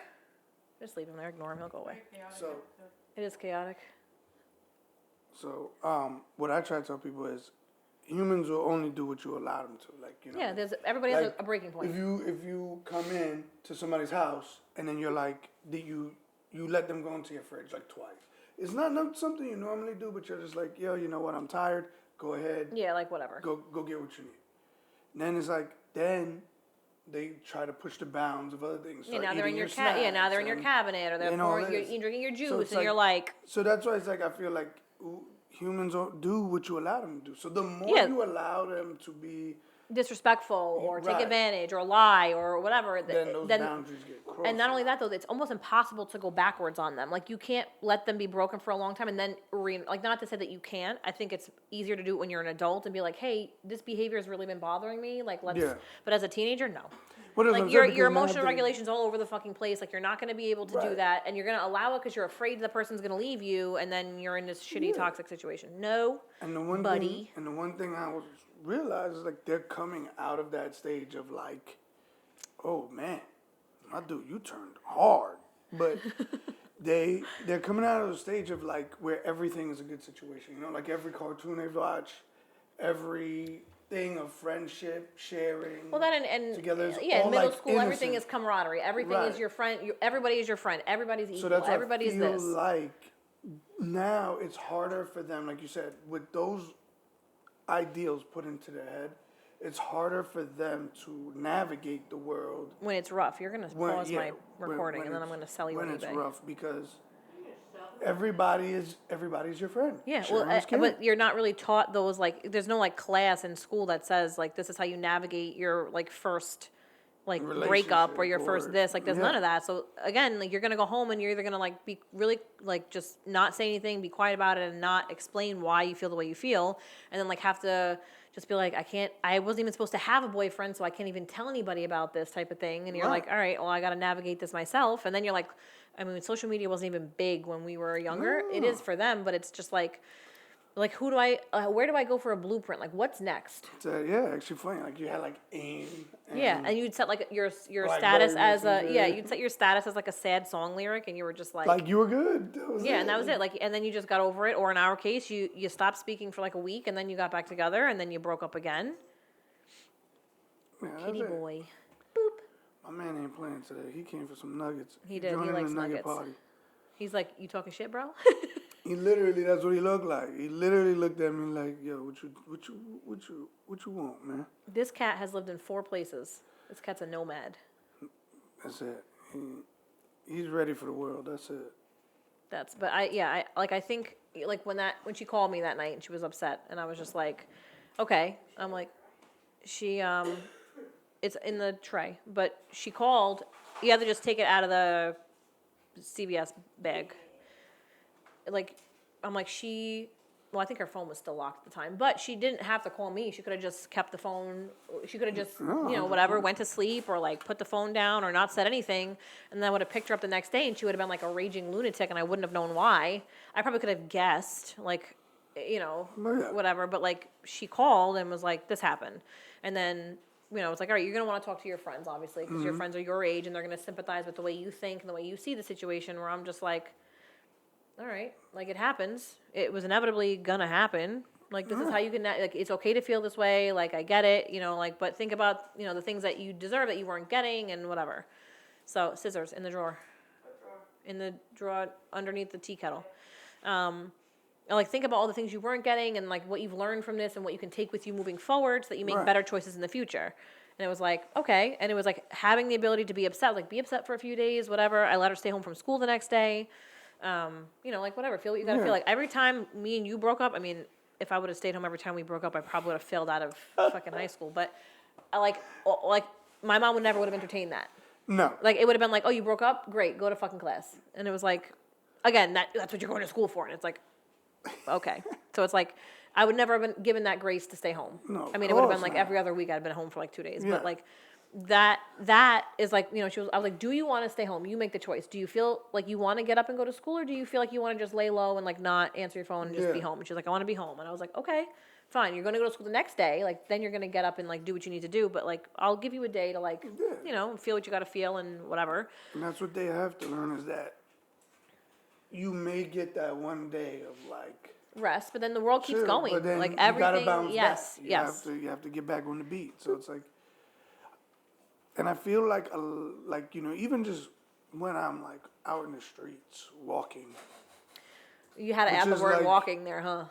Just leave him there. Ignore him. He'll go away. So, It is chaotic. what I try to tell people is, humans will only do what you allow them to. Like, you know. Yeah, everybody has Like, a breaking point. If you come in to somebody's house and then you're like, you let them go into your fridge like twice. It's not something you normally do, but you're just like, yo, you know what? I'm tired. Go ahead. Yeah, like whatever. Go get what you need. And then it's like they try to push the bounds of other things. Yeah, Start now they're in eating your snacks now they're in your and- cabinet, or they're and all pouring, this. you're drinking your So juice, it's and you're like, So that's why it's like I feel like humans don't do what you allow them to do. So the more Yeah. you allow them to be, disrespectful or take Right. advantage or lie or whatever, then those boundaries get crossed. and not only that though, it's almost impossible to go backwards on them. Like you can't let them be broken for a long time and then like, not to say that you can't. I think it's easier to do it when you're an adult and be like, hey, this behavior has really been bothering me. Like let's. Yeah. But as a teenager, no. What is Like I'm your saying, because now emotional they- regulation's all over the fucking place. Like you're not going to be able to do Right. that, and you're going to allow it because you're afraid the person's going to leave you, and then you're in this shitty Yeah. toxic situation. No. And the one buddy. thing I was realized is like they're coming out of that stage of like, oh man, my dude, you turned hard. But they're coming out of the stage of like where everything is a good situation. You know, like every cartoon they watch, every thing of friendship, sharing. Well, that and together is yeah, all, in middle like, school, everything is innocent. camaraderie. Everything is Right. your friend. Everybody is your friend. Everybody's equal. So that's why Everybody's I feel this. like now it's harder for them, like you said, with those ideals put into their head. It's harder for them to navigate the world When it's rough, you're gonna when, pause my when- recording, when and then I'm it's- gonna sell you when on it's eBay. rough because everybody's your friend. Yeah, Sharing well, is caring. but you're not really taught those, like, there's no like class in school that says like this is how you navigate your like first like breakup or your Relationship first or- this. Like there's none yeah. of that. So again, like you're gonna go home and you're either gonna like be really like just not say anything, be quiet about it, and not explain why you feel the way you feel, and then like have to just be like, I wasn't even supposed to have a boyfriend, so I can't even tell anybody about this type of thing. And you're Right. like, all right, well, I got to navigate this myself. And then you're like, I mean, social media wasn't even big when we were younger. It is for them, but it's just like who do where do I go for a blueprint? Like, what's next? So, yeah, actually funny. Like you had like AIM. And Yeah, and you'd set like your Blackberry status as a Messenger. you'd set your status as like a sad song lyric, and you were just like you were good. That was yeah, and that was it. Like, and then you just got over it. Or in our case, you stopped speaking for like a week, and then you got back together, and then you broke up again. Yeah, that's Kitty it. boy. My man ain't playing today. He came for some nuggets. He did. He Joining likes the nugget nuggets. party. He's like, you talking shit, bro? He literally, that's what he looked like. He literally looked at me like, yo, what you want, man? This cat has lived in 4 places. This cat's a nomad. That's it. He's ready for the world. That's it. But I think like when she called me that night and she was upset and I was just like, okay. I'm like, she it's in the tray, but she called. You have to just take it out of the CVS bag. Like, I'm like, well, I think her phone was still locked at the time, but she didn't have to call me. She could have just kept the phone. She could have just, whatever, went to sleep or like put the phone down or not said anything. And then I would have picked her up the next day and she would have been like a raging lunatic and I wouldn't have known why. I probably could have guessed, like, Yeah. whatever. But like, she called and was like, this happened. And then, it's like, all right, you're going to want to talk to your friends, obviously, because your friends are your age and they're going to sympathize with the way you think and the way you see the situation, where I'm just like, all right, like it happens. It was inevitably gonna happen. Like this is how you can, like, it's okay to feel this way. Like I get it, like, but think about, the things that you deserve that you weren't getting and whatever. So scissors in the drawer. In the drawer underneath the tea kettle. And like think about all the things you weren't getting and like what you've learned from this and what you can take with you moving forward so that you make Right. better choices in the future. And it was like, okay. And it was like having the ability to be upset, like be upset for a few days, whatever. I let her stay home from school the next day. Like whatever, feel what you gotta feel. Yeah. Like every time me and you broke up, I mean, if I would have stayed home every time we broke up, I probably would have failed out of fucking high school. But I like my mom would never would have entertained that. No. Like it would have been like, oh, you broke up? Great, go to fucking class. And it was like, again, that's what you're going to school for. And it's like, okay. So it's like, I would never have been given that grace to stay home. No, I mean, of it would have been course like not. every other week I'd been home for like 2 days. Yeah. But like that is like, I was like, do you want to stay home? You make the choice. Do you feel like you want to get up and go to school, or do you feel like you want to just lay low and like not answer your phone and just be Yeah. home? And she's like, I want to be home. And I was like, okay, fine. You're going to go to school the next day. Like then you're going to get up and like do what you need to do. But like, I'll give you a day to like, Yeah. feel what you got to feel and whatever. And that's what they have to learn, is that you may get that one day of like, Rest, but then the world keeps chill, going. but then Like you gotta everything, bounce yes, back. You yes. you have to get back on the beat. So it's like, and I feel like even just when I'm like out in the streets walking. You had to Which add the is word like- walking there, huh?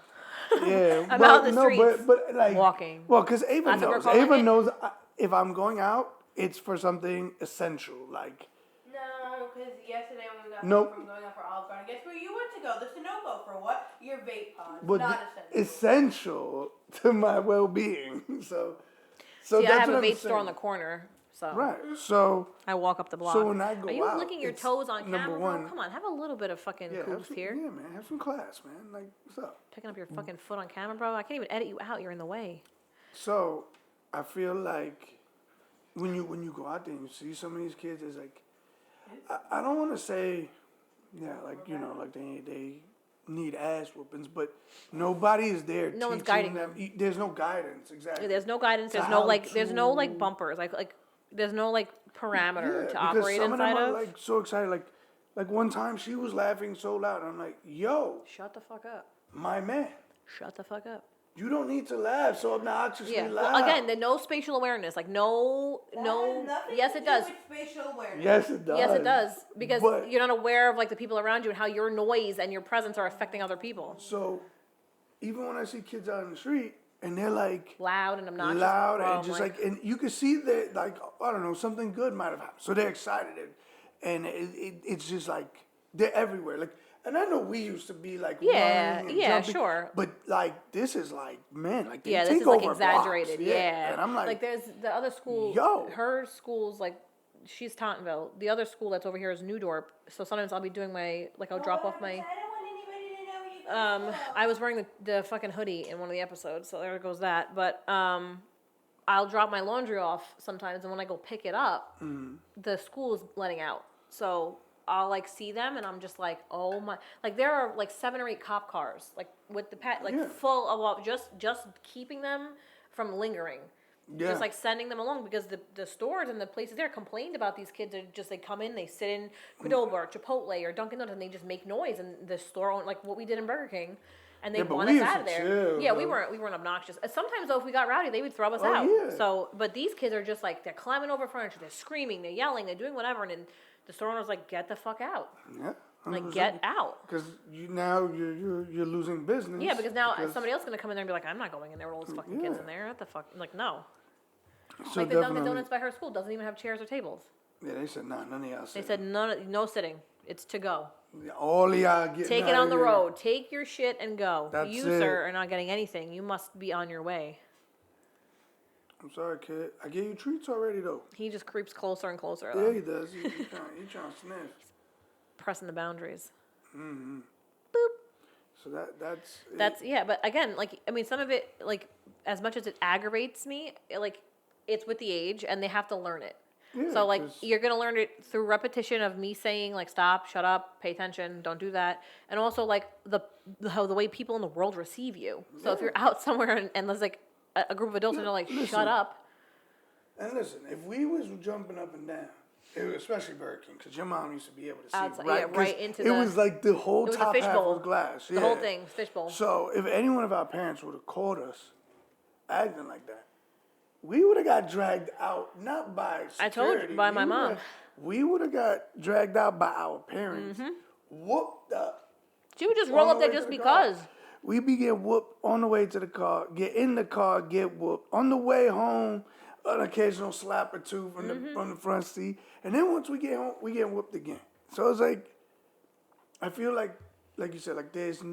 Yeah, I'm but, out in the no, streets but like walking. Well, because Ava That's what we're knows. calling Ava it? knows if I'm going out, it's for something essential. Like, No, because yesterday when we got Nope. home from going out for Olive Garden, guess where you went to go? The Sunoco for what? Your vape pod. but Not essential. essential to my well-being. So See, I that's have a what I'm vape store on saying. the corner, so Right. So I walk up the block. So when I go Are you out, licking your it's toes on number camera, one. bro? Come on, have a little bit of fucking yeah, have coops some, here. yeah, man, have some class, man. Like, what's up? Picking up your fucking foot on camera, bro. I can't even edit you out. You're in the way. So I feel like when you go out there and you see some of these kids, it's like I don't want to say, yeah, like like they need ass whoopings, but nobody is there. No one's teaching guiding them. There's no guidance, exactly. There's no guidance. To There's no how like. There's no like to- bumpers. Like there's no like parameter to because operate some inside of them of. are like so excited. Like one time she was laughing so loud. I'm like, yo, Shut the fuck up. my man, Shut the fuck up. you don't need to laugh so obnoxiously Yeah. loud. Well, again, the no spatial awareness. Like no. That No. has nothing Yes, to it do does. with spatial awareness. Yes, it does. Yes, it does. Because But- you're not aware of like the people around you and how your noise and your presence are affecting other people. So, even when I see kids out in the street and they're like Loud and obnoxious. loud bro, and I'm just like, and you can see that like I don't know, something good might have happened. So they're excited and it's just like they're everywhere. Like, and I know we used to be like Yeah, running and yeah, jumping, sure. but like this is like man, like they yeah, take this is like over exaggerated. blocks. Yeah. and I'm like, there's the other school. Yo. Her school's like, she's Tauntonville. The other school that's over here is Newdorp. So sometimes I'll be doing I'll drop off my. I don't want anybody to know where you go. I was wearing the fucking hoodie in one of the episodes, so there goes that. But I'll drop my laundry off sometimes, and when I go pick it up, the school is letting out. So I'll like see them, and I'm just like, oh my! Like there are like 7 or 8 cop cars, like with the Yeah. full of all, just keeping them from lingering. yeah, Just like sending them along because the stores and the places there complained about these kids. They come in, they sit in Qdoba or Chipotle or Dunkin' Donuts, and they just make noise. And the store own like what we did in Burger King, and they Yeah, but want we us used out of to there. chill, Yeah, though. we weren't obnoxious. Sometimes though, if we got rowdy, they would throw us Oh, out. yeah. So, but these kids are just like they're climbing over furniture, they're screaming, they're yelling, they're doing whatever, and then the store owner's like, "Get the fuck out! yeah, Like get out!" because you're losing business. Yeah, because now somebody else is gonna come in there and be like, "I'm not going in there with all those fucking kids Yeah. in there. What the fuck?" I'm like, no. so Like the Dunkin' definitely- Donuts by her school doesn't even have chairs or tables. Yeah, they said none of y'all. They Sit. said no sitting. It's to go. All of y'all get Take it on the road. Take your shit and go. That's You, it. sir, are not getting anything. You must be on your way. I'm sorry, kid. I gave you treats already though. He just creeps closer and closer, Yeah, though, he does. He trying to sniff. pressing the boundaries. So that's it. That's yeah, but again, like I mean, some of it, like as much as it aggravates me, it's with the age, and they have to learn it. Yeah, So like 'cause- you're gonna learn it through repetition of me saying like stop, shut up, pay attention, don't do that, and also like how the way people in the world receive you. So if you're out somewhere and there's like a group of adults and they're like Listen. shut up, And listen, if we was jumping up and down, especially Burger King, because your mom used to be able to see Outside- right, yeah, 'cause right into it the- was like the whole it was a top half fishbowl. was glass. the whole yeah. thing, fishbowl. So if any one of our parents would have caught us acting like that, we would have got dragged out, not by security. I told you, by my mom. We would have got dragged out by our parents, Mm-hmm. whooped up. She would just on roll the up there way to just the car. because. We be getting whooped on the way to the car, get in the car, get whooped. On the way home, an occasional slap or two from Mm-hmm. the front seat. And then once we get home, we get whooped again. So it's like, I feel like you said, like there's a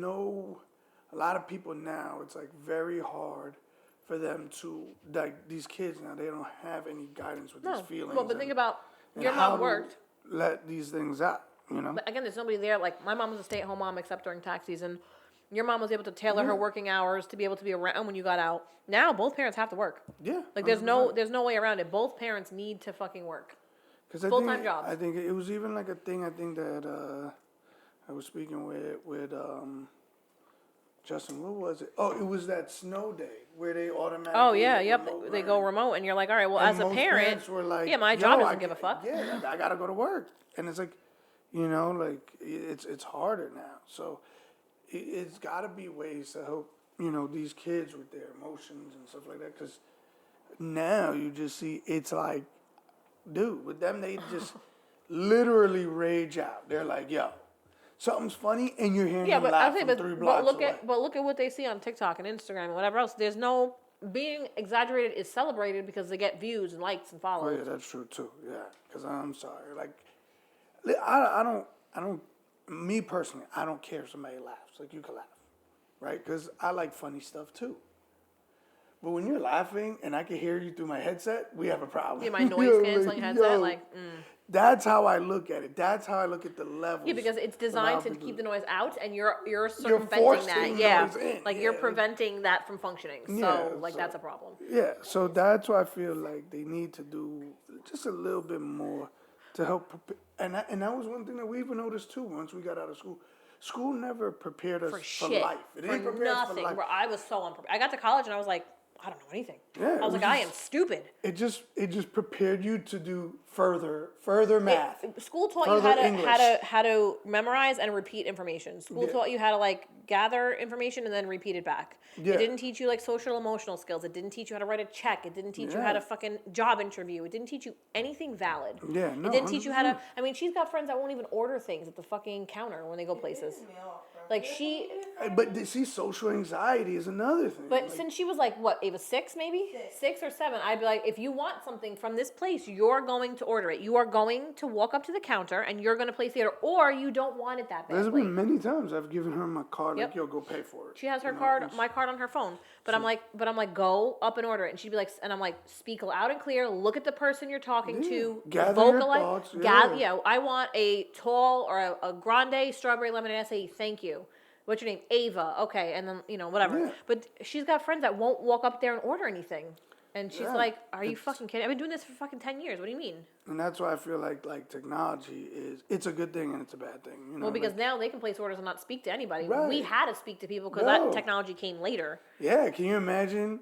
lot of people now, it's like very hard for them to, like these kids now, they don't have any guidance with No, these feelings. well, but think and- about and your how mom to worked. Let these things out, you know? But again, there's nobody there. Like my mom was a stay-at-home mom, except during tax season. Your mom was able to tailor her working hours to be able to be around when you got out. Now both parents have to work. Yeah. Like there's no way around it. Both parents need to fucking work. Because Full-time jobs. I think it was even like a thing. I think that I was speaking with Justin. What was it? Oh, it was that snow day where they automatically. Oh yeah, hit yep. remote They go learning. remote, and you're like, all right. Well, And as a most parent, parents were like, yeah, my "Yo, job I doesn't give a ca- fuck. Yeah, like, I gotta go to work, and it's like, like it's harder now. So it's got to be ways to help these kids with their emotions and stuff like that. Because now you just see it's like, dude, with them they just literally rage out. They're like, yo, something's funny, and you're hearing Yeah, them but I laugh say, from 3 blocks away. look at what they see on TikTok and Instagram and whatever else. There's no being exaggerated is celebrated because they get views and likes and Oh follows. yeah, that's true too. Yeah, because I'm sorry, like, I don't. Me personally, I don't care if somebody laughs. Like, you can laugh, right? Because I like funny stuff too. But when you're laughing and I can hear you through my headset, we have a problem. Yeah, my noise Yo, canceling headset, That's how I look at it. That's how I look at the levels. Yeah, because it's of designed how to people- keep the noise out, and you're circumventing forcing that. Yeah, noise in, like you're yeah. preventing that from functioning. So Yeah, like so- that's a problem. Yeah, so that's why I feel like they need to do just a little bit more to help prepare. And that was one thing that we even noticed too once we got out of school. School never prepared us For for shit, life. It didn't for prepare us for nothing. life. Bro, I was so unprepared. I got to college and I was like, I don't know anything. Yeah, I it was was like, I am just- stupid. It just prepared you to do further math. School taught Further you English. how to memorize and repeat information. School Yeah. taught you how to like gather information and then repeat it back. Yeah. It didn't teach you like social emotional skills. It didn't teach you how to write a check. It didn't teach you how Yeah. to fucking job interview. It didn't teach you anything valid. Yeah, no, It didn't teach you how to. 100%. I mean, she's got friends that won't even order things at the fucking counter when they go places. Pissed me off, bro. Like she, But see, social anxiety is another thing. but Like, since she was like what, Ava, 6 maybe? 6 or 7, I'd be like, if you want something from this place, you're going to order it. You are going to walk up to the counter and you're going to place the order, or you don't want it that there's badly. been many times I've given her my card, Yep. like, yo, go pay for it. She has her You know, card, and my card on her phone. But I'm like, go up and order it. And she'd be like, and I'm like, speak loud and clear. Look at the person you're talking to. Gather your thoughts, Yeah, I want a tall or a grande strawberry lemonade acai. Thank you. What's your name? Ava. Okay, and then whatever. Yeah. But she's got friends that won't walk up there and order anything. And she's Yeah, like, "Are you fucking kidding? I've been doing this for fucking 10 years. What do you mean?" And that's why I feel like technology it's a good thing and it's a bad thing. You know, Well, because like, now they can place orders and not speak to anybody. Right. We had to speak to people because No. that technology came later. yeah, can you imagine?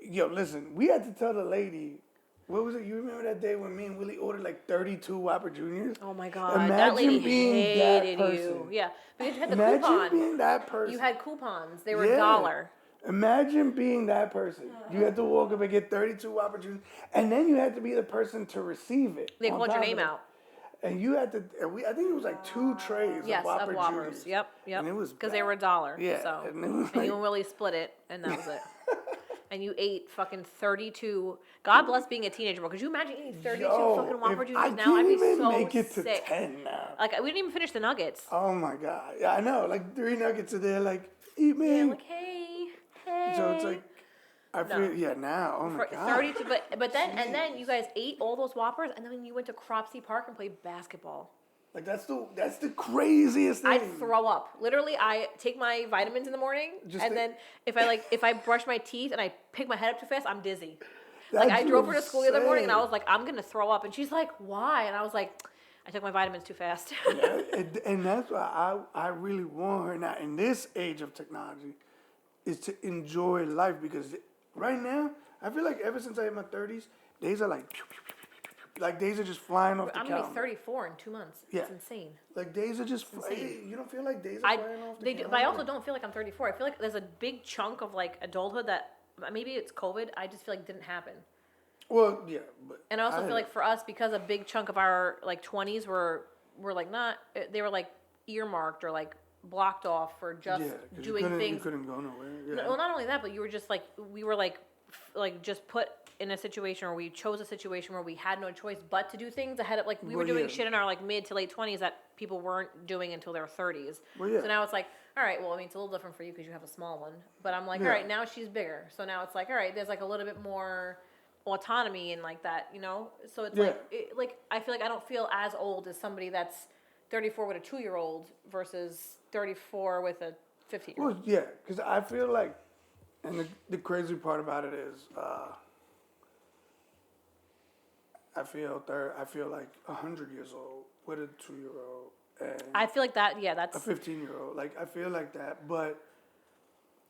Yo, listen, we had to tell the lady. What was it? You remember that day when me and Willie ordered like 32 Whopper Juniors? Oh my god, Imagine that lady being that hated person. you. Yeah, because you had the Imagine coupon. being that person. You had coupons. They were Yeah. $1. Imagine being that person. You had to walk up and get 32 Whopper Juniors, and then you had to be the person to receive it. They on called your top name of it. out. And you had to. I think it was like 2 trays Yes, of Whopper of Whoppers. Juniors. Yep. And it was because they bad. were $1. Yeah, So and it was you like- and Willie split it, and that was it. And you ate fucking 32. God bless being a teenager, bro. Could you imagine eating 32 fucking Whopper if Juniors I now? can't I'd be even so make it to sick. 10 now. Like we didn't even finish the nuggets. Oh my god! Yeah, I know. Like 3 nuggets a day. Like eat me. Yeah, like hey. So it's like I No. feel now. Oh my For god! 32, but then you guys ate all those Whoppers, and then you went to Cropsey Park and played basketball. Like that's the craziest thing. I'd throw up. Literally, I take my vitamins in the morning, Just and the- then if I brush my teeth and I pick my head up too fast, I'm dizzy. That's Like I drove her to school the other morning, and I insane. was like, I'm gonna throw up, and she's like, why? And I was like, I took my vitamins too fast. and that's why I really want her now in this age of technology is to enjoy life because right now I feel like ever since I hit my 30s, days are like days are just flying off the I'm gonna be calendar. 34 in 2 months. Yeah. It's insane. Like days are just insane. you don't feel like days are flying off the They do, calendar. but I also don't feel like I'm 34. I feel like there's a big chunk of like adulthood that maybe it's COVID. I just feel like didn't happen. Well, yeah, but And I also feel like for us, because a big chunk of our like 20s were like not, they were like earmarked or like blocked off for just 'cause doing you things. couldn't go nowhere. Yeah. Well, not only that, but you were just like, we were like just put in a situation where we chose a situation where we had no choice but to do things ahead of, like, we were Well, doing yeah. shit in our like mid to late 20s that people weren't doing until their 30s. Well, yeah. So now it's like, all right, well, I mean, it's a little different for you because you have a small one. But I'm like, Yeah. all right, now she's bigger. So now it's like, all right, there's like a little bit more autonomy and like that, So it's Yeah. like I feel like I don't feel as old as somebody that's 34 with a 2-year-old versus 34 with a 15. Well, yeah, because I feel like, and the crazy part about it is, I feel like 100 years old with a 2-year-old and I feel like that. Yeah, a that's 15-year-old. Like I feel like that, but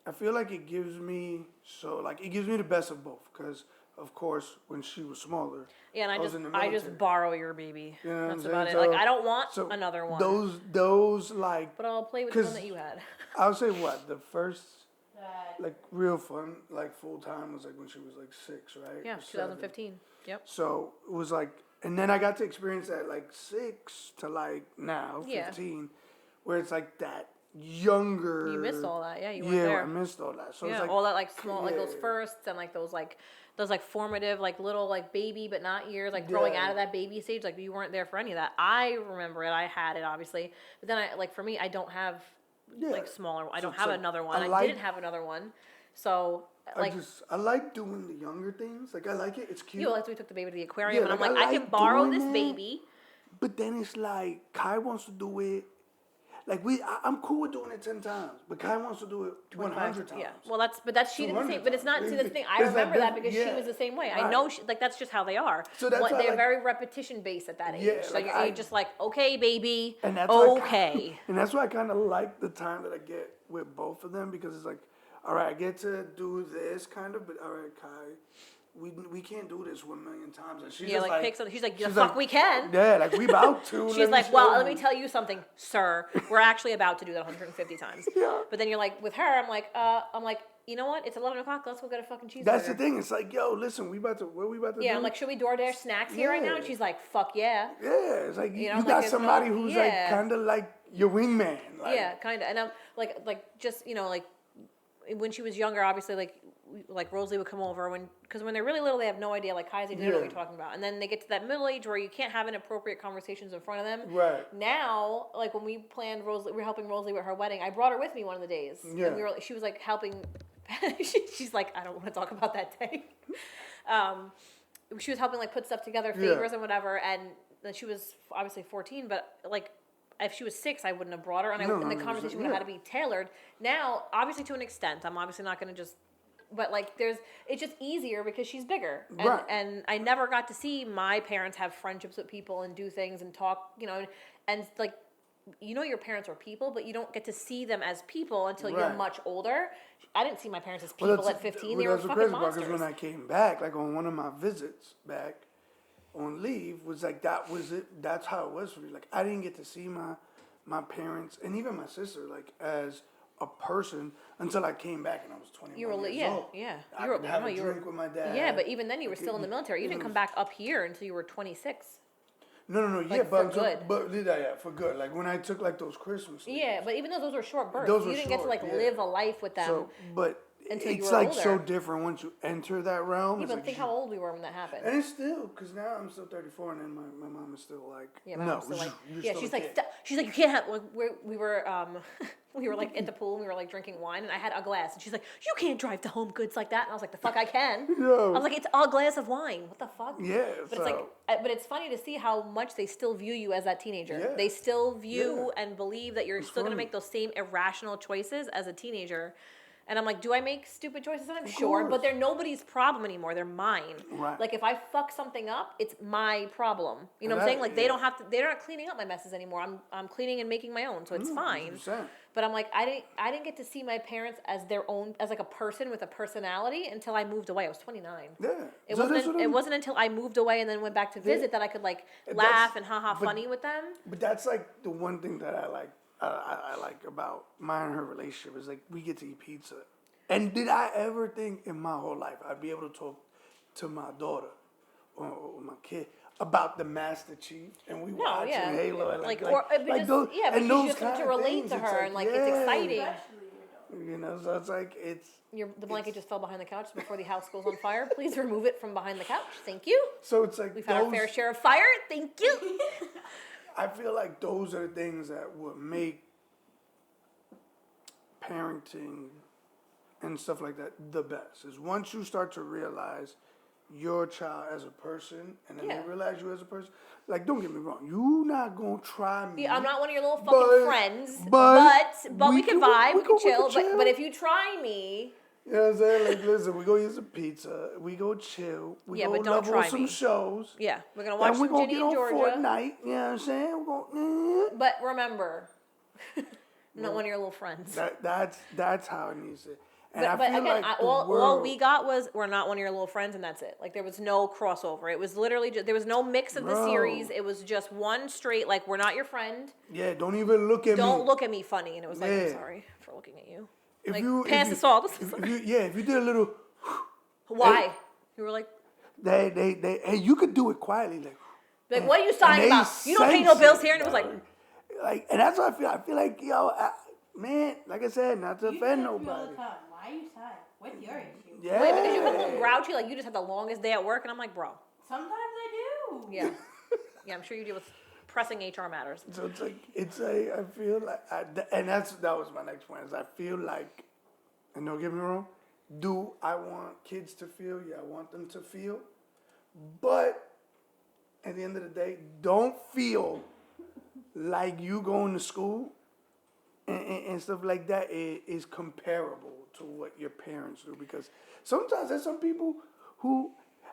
I feel like it gives me the best of both. Because of course, when she was smaller, yeah. And was in the I military. just borrow your baby. You know what That's I'm about it. saying? Like I don't want So another one. those like, But I'll play with the one 'cause that you had. I would say what the first That like real fun like full time was like when she was like 6, right? Yeah, Or 7. 2015. Yep. So it was like, and then I got to experience that like 6 to like now Yeah. 15, where it's like that younger. You missed all that. Yeah, you weren't Yeah, there. I missed all that. So Yeah, it's like all that like small, like those yeah. firsts and like those like formative, like little like baby but not years, like growing Yeah. out of that baby stage. Like you weren't there for any of that. I remember it. I had it obviously, but then I like for me, I don't have Yeah. like smaller. I So don't it's have like, another one. I I like- didn't have another one, so like. I like doing the younger things. Like I like it. It's cute. You know, like we took the baby to the aquarium, Yeah, and like, I'm I like, I like can borrow doing this that. baby. But then it's like Kai wants to do it. Like I'm cool with doing it 10 times, but Kai wants to do it 100 times. Yeah, well, she did the 200 same, but it's not. times. See, that's the thing. I It's like remember that this- because she yeah, was the same way. I right. know, like that's just how they are. So that's why, They're like- very repetition based at that age. Yeah, so like, you're I- just like, okay, baby, And that's why okay. and that's why I kind of like the time that I get with both of them because it's like, all right, I get to do this kind of, but all right, Kai, we can't do this 1,000,000 times. And she's Yeah, just like pick something. She's like, the she's fuck we can. Yeah, like we about to. She's like, well, let me you. tell you something, sir. We're actually about to do that 150 times. Yeah. But then you're like, with her, I'm like, you know what? It's 11 o'clock. Let's go get a fucking cheeseburger. That's the thing. It's like, yo, listen, what we about to do? Yeah, I'm like, should we DoorDash snacks here right now? And Yeah. she's like, fuck yeah. Yeah, it's like you, know, you like, got there's somebody no- who's yeah. like kind of like your wingman. Like, Yeah, kind of. And I'm like just like when she was younger, obviously like Rosalie would come over because when they're really little, they have no idea. Like Kaisi didn't know what Yeah. you're talking about, and then they get to that middle age where you can't have inappropriate conversations in front of them. Right. Now, like when we planned Rosalie, we were helping Rosalie with her wedding. I brought her with me one of the days, Yeah. and she was like helping. She's like, I don't want to talk about that day. She was helping like put stuff together, favors and whatever, and then she was obviously 14, but like. If she was 6, I wouldn't have brought her, and No, and the 100%, conversation would have had to be tailored. Now, obviously, to an extent, I'm obviously not going to just, but like, it's just easier because she's bigger, and Right. and I never got to see my parents have friendships with people and do things and talk, and like, your parents are people, but you don't get to see them as people until you're Right. much older. I didn't see my parents as Well, people at 15; they well, were that's the fucking crazy part, monsters. because when I came back, like on one of my visits back on leave, was like that was it. That's how it was for me. Like I didn't get to see my parents and even my sister like as a person until I came back and I was 21 You were years yeah, old. yeah. I You were could have no, a you were drink with my dad. yeah, but even then you were Like, still in the military. You it didn't come was- back up here until you were 26. No, yeah, like, but for good. yeah, for good. Like when I took like those Christmas. leaves. Yeah, but even though those were short bursts, Those you were didn't get to short, like yeah. live a life with them. So, but Until you it's were like so older. different once you enter that realm. Yeah, It's but like think how old we were when that happened. And it's still, because now I'm still 34, and then my mom is still like, Yeah, my no, mom's still like, you're yeah, still she's a like, kid. "Stop." She's like, you can't have. Like, we were we were like at the pool and we were like drinking wine and I had a glass and she's like, you can't drive to Home Goods like that. And I was like, the fuck I can. Yo. I was like, it's a glass of wine. What the fuck? Yeah, But it's like, but it's funny to see how much they still view you as that teenager. Yeah. They still view Yeah. and believe that you're It's still gonna funny. make those same irrational choices as a teenager. And I'm like, do I make stupid choices? I'm Of sure, but course. they're nobody's problem anymore. They're mine. Right. Like if I fuck something up, it's my problem. You know what I'm Right, saying? Like they yeah. don't have to. They're not cleaning up my messes anymore. I'm cleaning and making my own, so it's fine. 100%. But I'm like, I didn't get to see my parents as their own, as like a person with a personality until I moved away. I was 29. Yeah. It So wasn't. that's what It I'm- wasn't until I moved away and then went back to visit that I could like That's- laugh and haha but- funny with them. But that's like the one thing that I like. I like about mine and her relationship is like we get to eat pizza. And did I ever think in my whole life I'd be able to talk to my daughter or my kid about the Master Chief and we watching yeah. Halo and Like, like, or but like just, those, yeah, but and you those just have to kind of relate things, to it's her and like it's exciting. Especially your daughter. So it's like it's The blanket just fell behind the couch before the house goes on fire. Please remove it from behind the couch. Thank you. so it's like We've had our fair share of fire. Thank you. I feel like those are the things that would make parenting and stuff like that the best. Is once you start to realize your child as a person, and then Yeah. they realize you as a person. Like, don't get me wrong, you not gonna try me. Yeah, I'm not one of your little fucking But- friends, but but we we can can- vibe, we we can can chill. chill. But if you try me, You know what I'm saying? Like, listen, we go eat some pizza, we go chill, we Yeah, go but don't level try some me. shows. yeah, we're gonna watch Then we some gonna Ginny get and on Georgia. Fortnite. You know what I'm saying? We're gonna, But remember, I'm not one of your little friends. that's how it needs to. And But again, like the all world- we got was we're not one of your little friends, and that's it. Like there was no crossover. It was literally just, there was no mix of the Bro. series. It was just one straight. Like we're not your friend. Yeah, don't even look at me. Don't look at me funny. And it was like, I'm Yeah. sorry for looking at you. If like, you pass if the you, salt. if you did a little, Why? You were like, hey, you could do it quietly, like. what are you and signing they about? You don't pay no sense bills it, here. And it was like, like, and that's what I feel. I feel like, man, like I said, not to You offend text me all nobody. the time. Why are you sad? What's your issue? Yeah. wait, because you've been a little grouchy. Like you just had the longest day at work, and I'm like, bro, Sometimes I do. yeah, yeah. I'm sure you deal with pressing HR matters. So it's like I feel like, and that was my next point. Is I feel like, and don't get me wrong, do I want kids to feel? Yeah, I want them to feel, but at the end of the day, don't feel like you going to school and stuff like that is comparable to what your parents do, because sometimes there's some people who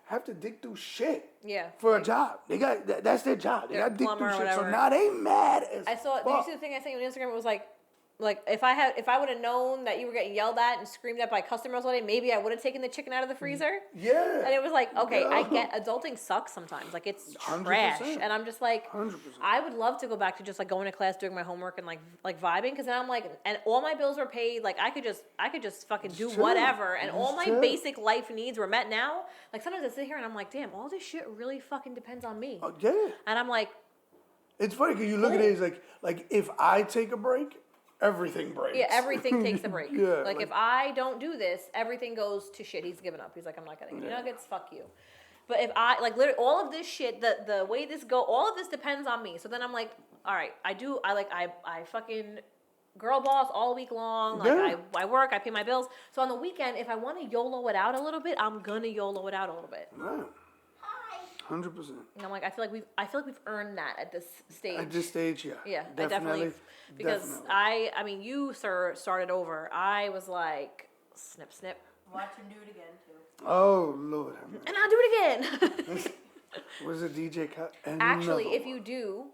have to dig through shit. Yeah. For a job, they got that's their job. They Yeah, got to dig plumber through or shit. So whatever. now they mad as I saw. fuck. Did you see the thing I sent you on Instagram? It was like if I would have known that you were getting yelled at and screamed at by customers all day, maybe I would have taken the chicken out of the freezer. Yeah. And it was like, okay, I Yeah. get adulting sucks sometimes. Like it's 100%. trash, and I'm just like, 100%. I would love to go back to just like going to class, doing my homework, and like vibing, because then I'm like, and all my bills were paid. Like I could just fucking do chill. whatever, and all Just my chill. basic life needs were met now. Like sometimes I sit here and I'm like, damn, all this shit really fucking depends on me. Oh, yeah. And I'm like, It's funny because you look at it as like if I take a break, everything breaks. yeah, everything takes a break. Yeah, like if I don't do this, everything goes to shit. He's given up. He's like, I'm not getting any nuggets. Fuck you. But if I like literally all of this shit, the way this go, all of this depends on me. So then I'm like, all right, I fucking girl boss all week long. Like Yeah. I work, I pay my bills. So on the weekend, if I want to YOLO it out a little bit, I'm gonna YOLO it out a little bit. Right. 100%. And I'm like, I feel like we've earned that at this stage. At this stage, yeah. Yeah, I definitely because definitely. I mean, you, sir, started over. I was like, snip, snip, Watch him do it again too. Oh Lord. have mercy. and I'll do it again. Was it DJ cut? Actually, if you do,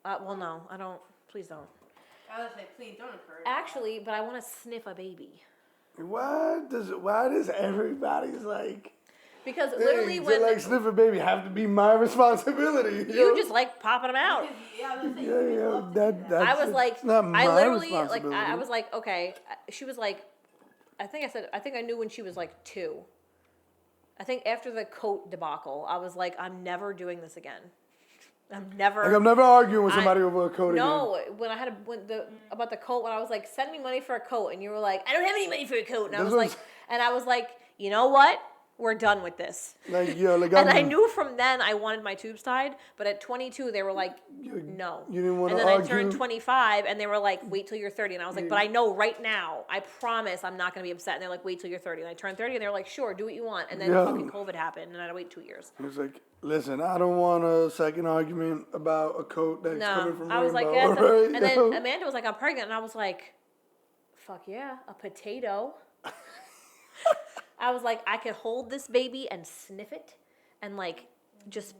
well, no, I don't. Please don't. I was like, please don't encourage. Actually, but I want to sniff a baby why does everybody's like because literally things when that, like sniff a baby have to be my responsibility? you just like popping them out. Yeah, I was like, yeah, that's I was like, it's not my I literally like, responsibility. I was like, okay. She was like, I think I knew when she was like 2. I think after the coat debacle, I was like, I'm never doing this again. I'm never. Like I'm never arguing with somebody over a coat again. No, when I had about the coat, when I was like, send me money for a coat, and you were like, I don't have any money for a coat, and I was like, you know what? We're done with this. Like yo, like And I'm, I knew from then I wanted my tubes tied, but at 22 they were like, no. you didn't wanna And then I argue? turned 25 and they were like, wait till you're 30. And I was like, but I know right now, I promise I'm not gonna be upset. And they're like, wait till you're 30. And I turned 30 and they were like, sure, do what you want. And then Yeah. fucking COVID happened and I had to wait 2 years. It's like, listen, I don't want a second argument about a coat that's coming No, from I was like, Rainbow, yeah. right? And then Yo. Amanda was like, I'm pregnant. And I was like, fuck yeah, a potato. I was like, I could hold this baby and sniff it and like just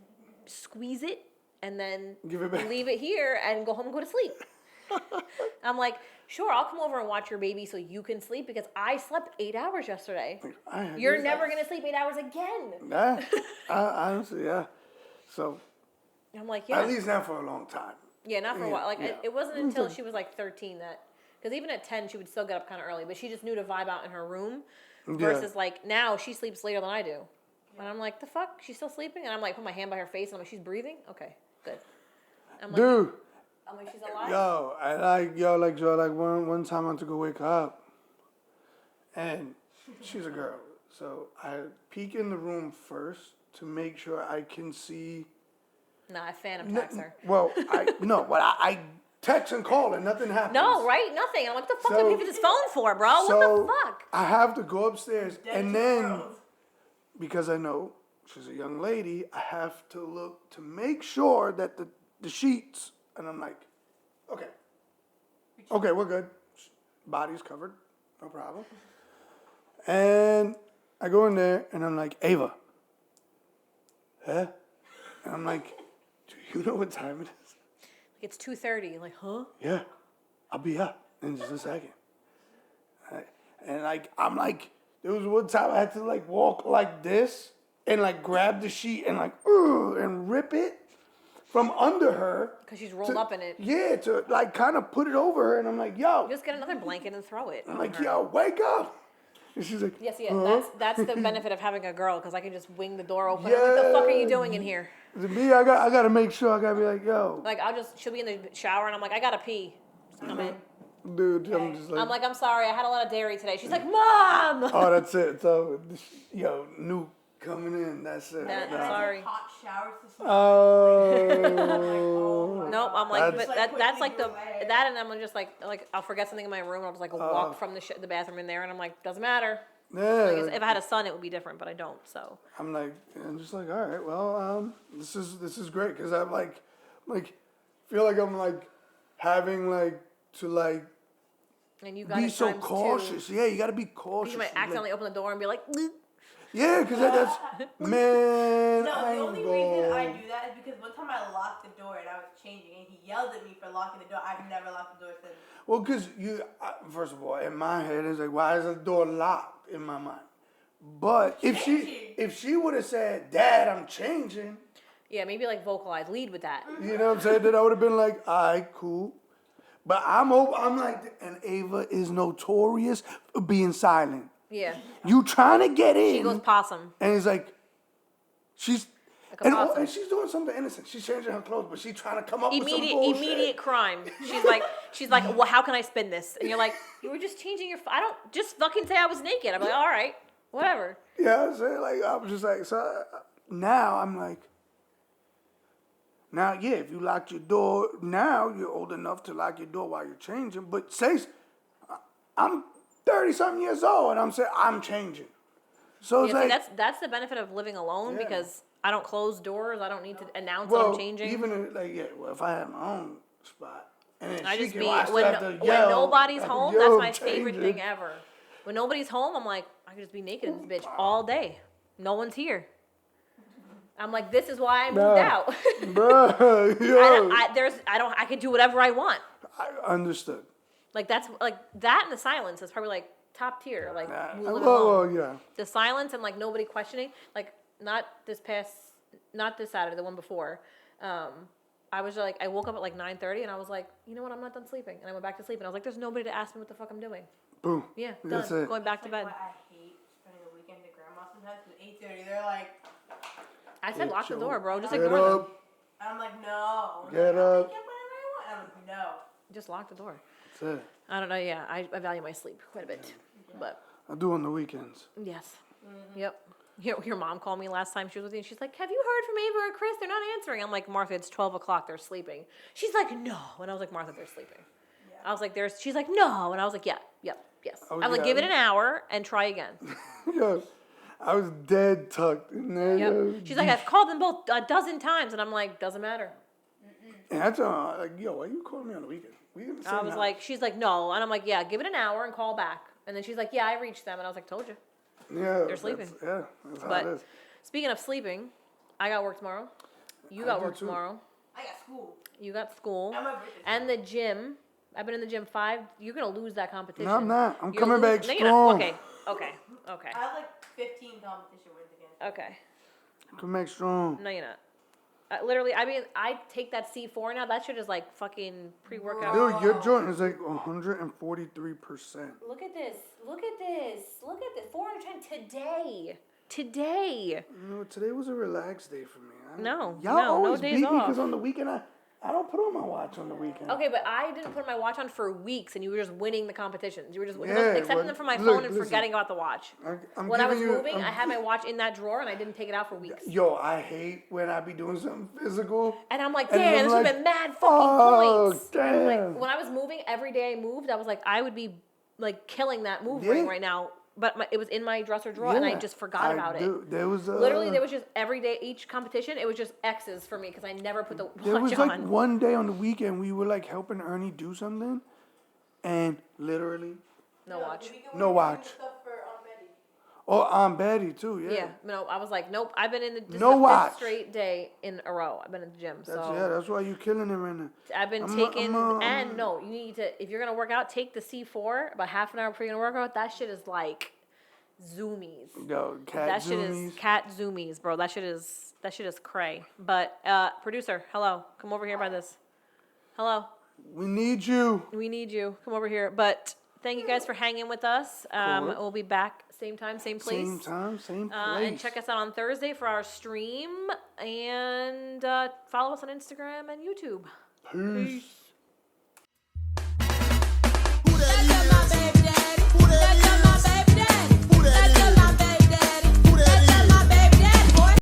squeeze it and then Give it back. leave it here and go home and go to sleep. I'm like, sure, I'll come over and watch your baby so you can sleep because I slept 8 hours yesterday. You're never going to sleep 8 hours again. Nah, honestly, yeah. So I'm like, yeah. at least not for a long time. Yeah, not for a Yeah, while. Like yeah. it wasn't until she was like 13 that, because even at 10 she would still get up kind of early, but she just knew to vibe out in her room. Versus like now she sleeps later than I do, and I'm like, the fuck, she's still sleeping, and I'm like, put my hand by her face, and I'm like, she's breathing, okay, good. I'm like, Dude, she's alive. yo, one time I went to go wake her up, and she's a girl, so I peek in the room first to make sure I can see. Nah, I phantom text her. Well, I text and call and nothing happens. No, right? Nothing. I'm like, what the fuck So- do you have this phone for, bro? So What the fuck? I have to go upstairs, Dead and to then girls. because I know she's a young lady. I have to look to make sure that the sheets, and I'm like, okay, we're good. Body's covered, no problem. And I go in there, and I'm like, Ava, huh? And I'm like, do you know what time it is? It's 2:30. Like, huh? Yeah, I'll be up in just a second. And like, I'm like, there was one time I had to like walk like this and like grab the sheet and like, and rip it from under her. Because she's rolled up in it. Yeah, to like kind of put it over her. And I'm like, yo. Just get another blanket and throw it. I'm on like, her. yo, wake up. And she's like, Yes, yeah. huh? That's the benefit of having a girl, because I can just wing the door open. I'm like, what the fuck are you doing in here? To me, I got to make sure. I got to be like, yo. Like, she'll be in the shower, and I'm like, I gotta pee. Just come in. Dude, I'm just like. I'm like, I'm sorry, I had a lot of dairy today. She's like, Mom! Oh, that's it. So, yo, new coming in. That's it. Yeah, Nah. sorry. Hot showers to smell. Oh. Nope, I'm like, That's- but Like, that's like quickly the, do away. that, and I'm just like I'll forget something in my room, I'll just like walk from the bathroom in there, and I'm like, doesn't matter. Yeah. Like, if I had a son, it would be different, but I don't, so. I'm like, I'm just like, all right, well, this is great because I'm like, feel like I'm like having like to like And you got be it so times cautious. two. Yeah, you got to be cautious. You might accidentally open the door and be like, "Bleep." Yeah, because that's man. No, I the only ain't reason I going. do that is because one time I locked the door and I was changing and he yelled at me for locking the door. I've never locked the door since. Well, because first of all, in my head, it's like, why is the door locked in my mind? But if she would have said, Dad, I'm changing, Yeah, maybe like vocalize, lead with that. you know what I'm saying? Then I would have been like, all right, cool. But I'm like, and Ava is notorious for being silent. Yeah. You trying to get in. She goes possum. And it's like, she's, Like a and, possum. and she's doing something innocent. She's changing her clothes, but she's trying to come up with some bullshit. Immediate crime. She's like, well, how can I spin this? And you're like, you were just changing your. I don't just fucking say I was naked. I'm like, all right, whatever. You know what I'm saying? Like, I was just like, so now I'm like, now, yeah, if you lock your door, now you're old enough to lock your door while you're changing. But say, I'm 30-something years old, and I'm saying, I'm changing. So it's Yeah, see, like, that's the benefit of living alone, Yeah. because I don't close doors. I don't need to announce that well, I'm changing. even if I had my own spot, and then I she just can, be I still when have to yell, nobody's home. yo, That's my I'm favorite changing. thing ever. When nobody's home, I'm like, I can just be naked in this bitch all day. No one's here. I'm like, this is why I moved out. Bruh, yo. I can do whatever I want. I understood. Like that's like that and the silence is probably like top tier. Like living alone. Well, yeah. The silence and like nobody questioning. Like not this Saturday, the one before. I was like, I woke up at like 9:30 and I was like, you know what, I'm not done sleeping. And I went back to sleep and I was like, there's nobody to ask me what the fuck I'm doing. Boom. Yeah, That's done. it. Going back to bed. Like, what I hate spending the weekend at grandma's sometimes. At 8:30, they're like, I said lock the Get door, bro. Just Get ignore them. up. I'm like, no. Get I up. can whatever I want. I'm like, no. Just lock the door. That's it. I don't know. Yeah, I value my sleep quite a bit, but I do on the weekends. yes, yep. Your mom called me last time she was with you, and she's like, "Have you heard from Ava or Chris? They're not answering." I'm like, "Martha, it's 12 o'clock. They're sleeping." She's like, "No," and I was like, "Martha, they're sleeping." I was like, "There's." She's like, "No," and I was like, "Yeah, yep, yes." Oh, I was like, yeah. "Give it an hour and try again." Yo, I was dead tucked in there. Yep. yo. She's like, "I've called them both a dozen times," and I'm like, "Doesn't matter." And I told her, like, yo, why you calling me on the weekend? We in the same I was house. like, she's like, "No," and I'm like, "Yeah, give it an hour and call back." And then she's like, "Yeah, I reached them," and I was like, "Told you." yeah, they're sleeping. Yeah, that's how But it is. speaking of sleeping, I got work tomorrow. You I got do work too. tomorrow. I got school. You got school. I'm over this. And the gym. I've been in the gym 5. You're gonna lose that competition. No, I'm not. I'm You're coming back No, you're not. strong. Okay. I have like 15 competition wins again. Okay. Come back strong. No, you're not. Literally, I mean, I take that C4 now. That shit is like fucking pre-workout. Dude, your joint is like 143%. Look at this. Look at this. Look at this. 410 today. Today. You know, today was a relaxed day for me. No, Y'all no always days beat me off. because on the weekend I don't put on my watch on the weekend. Okay, but I didn't put my watch on for weeks, and you were just winning the competitions. You were just Yeah, accepting well, them from my look, phone and listen. forgetting about the watch. I'm When I was giving you- moving, I'm- I had my watch in that drawer, and I didn't take it out for weeks. Yo, I hate when I be doing something physical. And I'm like, And damn, I'm this would like, have been mad fucking oh, points. damn. Like, when I was moving, every day I moved, I was like, I would be like killing that move Yeah. ring right now but it was in my dresser drawer, and I Yeah, just forgot about it. There was Literally, there was just every day, each competition, it was just X's for me because I never put the There watch was like on. one day on the weekend we were like helping Ernie do something, and literally, No watch. The weekend No we were doing watch. Stuff for Aunt Betty. oh, Aunt Betty too, yeah. Yeah, no, I was like, nope. I've been in the this No is the watch. fifth straight day in a row. I've been in the gym, That's so that's why you killing it right now. I've been taking. And no, you need to if you're gonna work out, take the C4 about half an hour before you're gonna work out. That shit is like zoomies. Yo, cat That shit zoomies. is cat zoomies, bro. That shit is cray. But producer, hello, come over here by this. Hello, We need you. we need you. Come over here. But thank you guys for hanging with us. course. We'll be back same time, same place. Same time, same place. And check us out on Thursday for our stream. And follow us on Instagram and YouTube. Peace.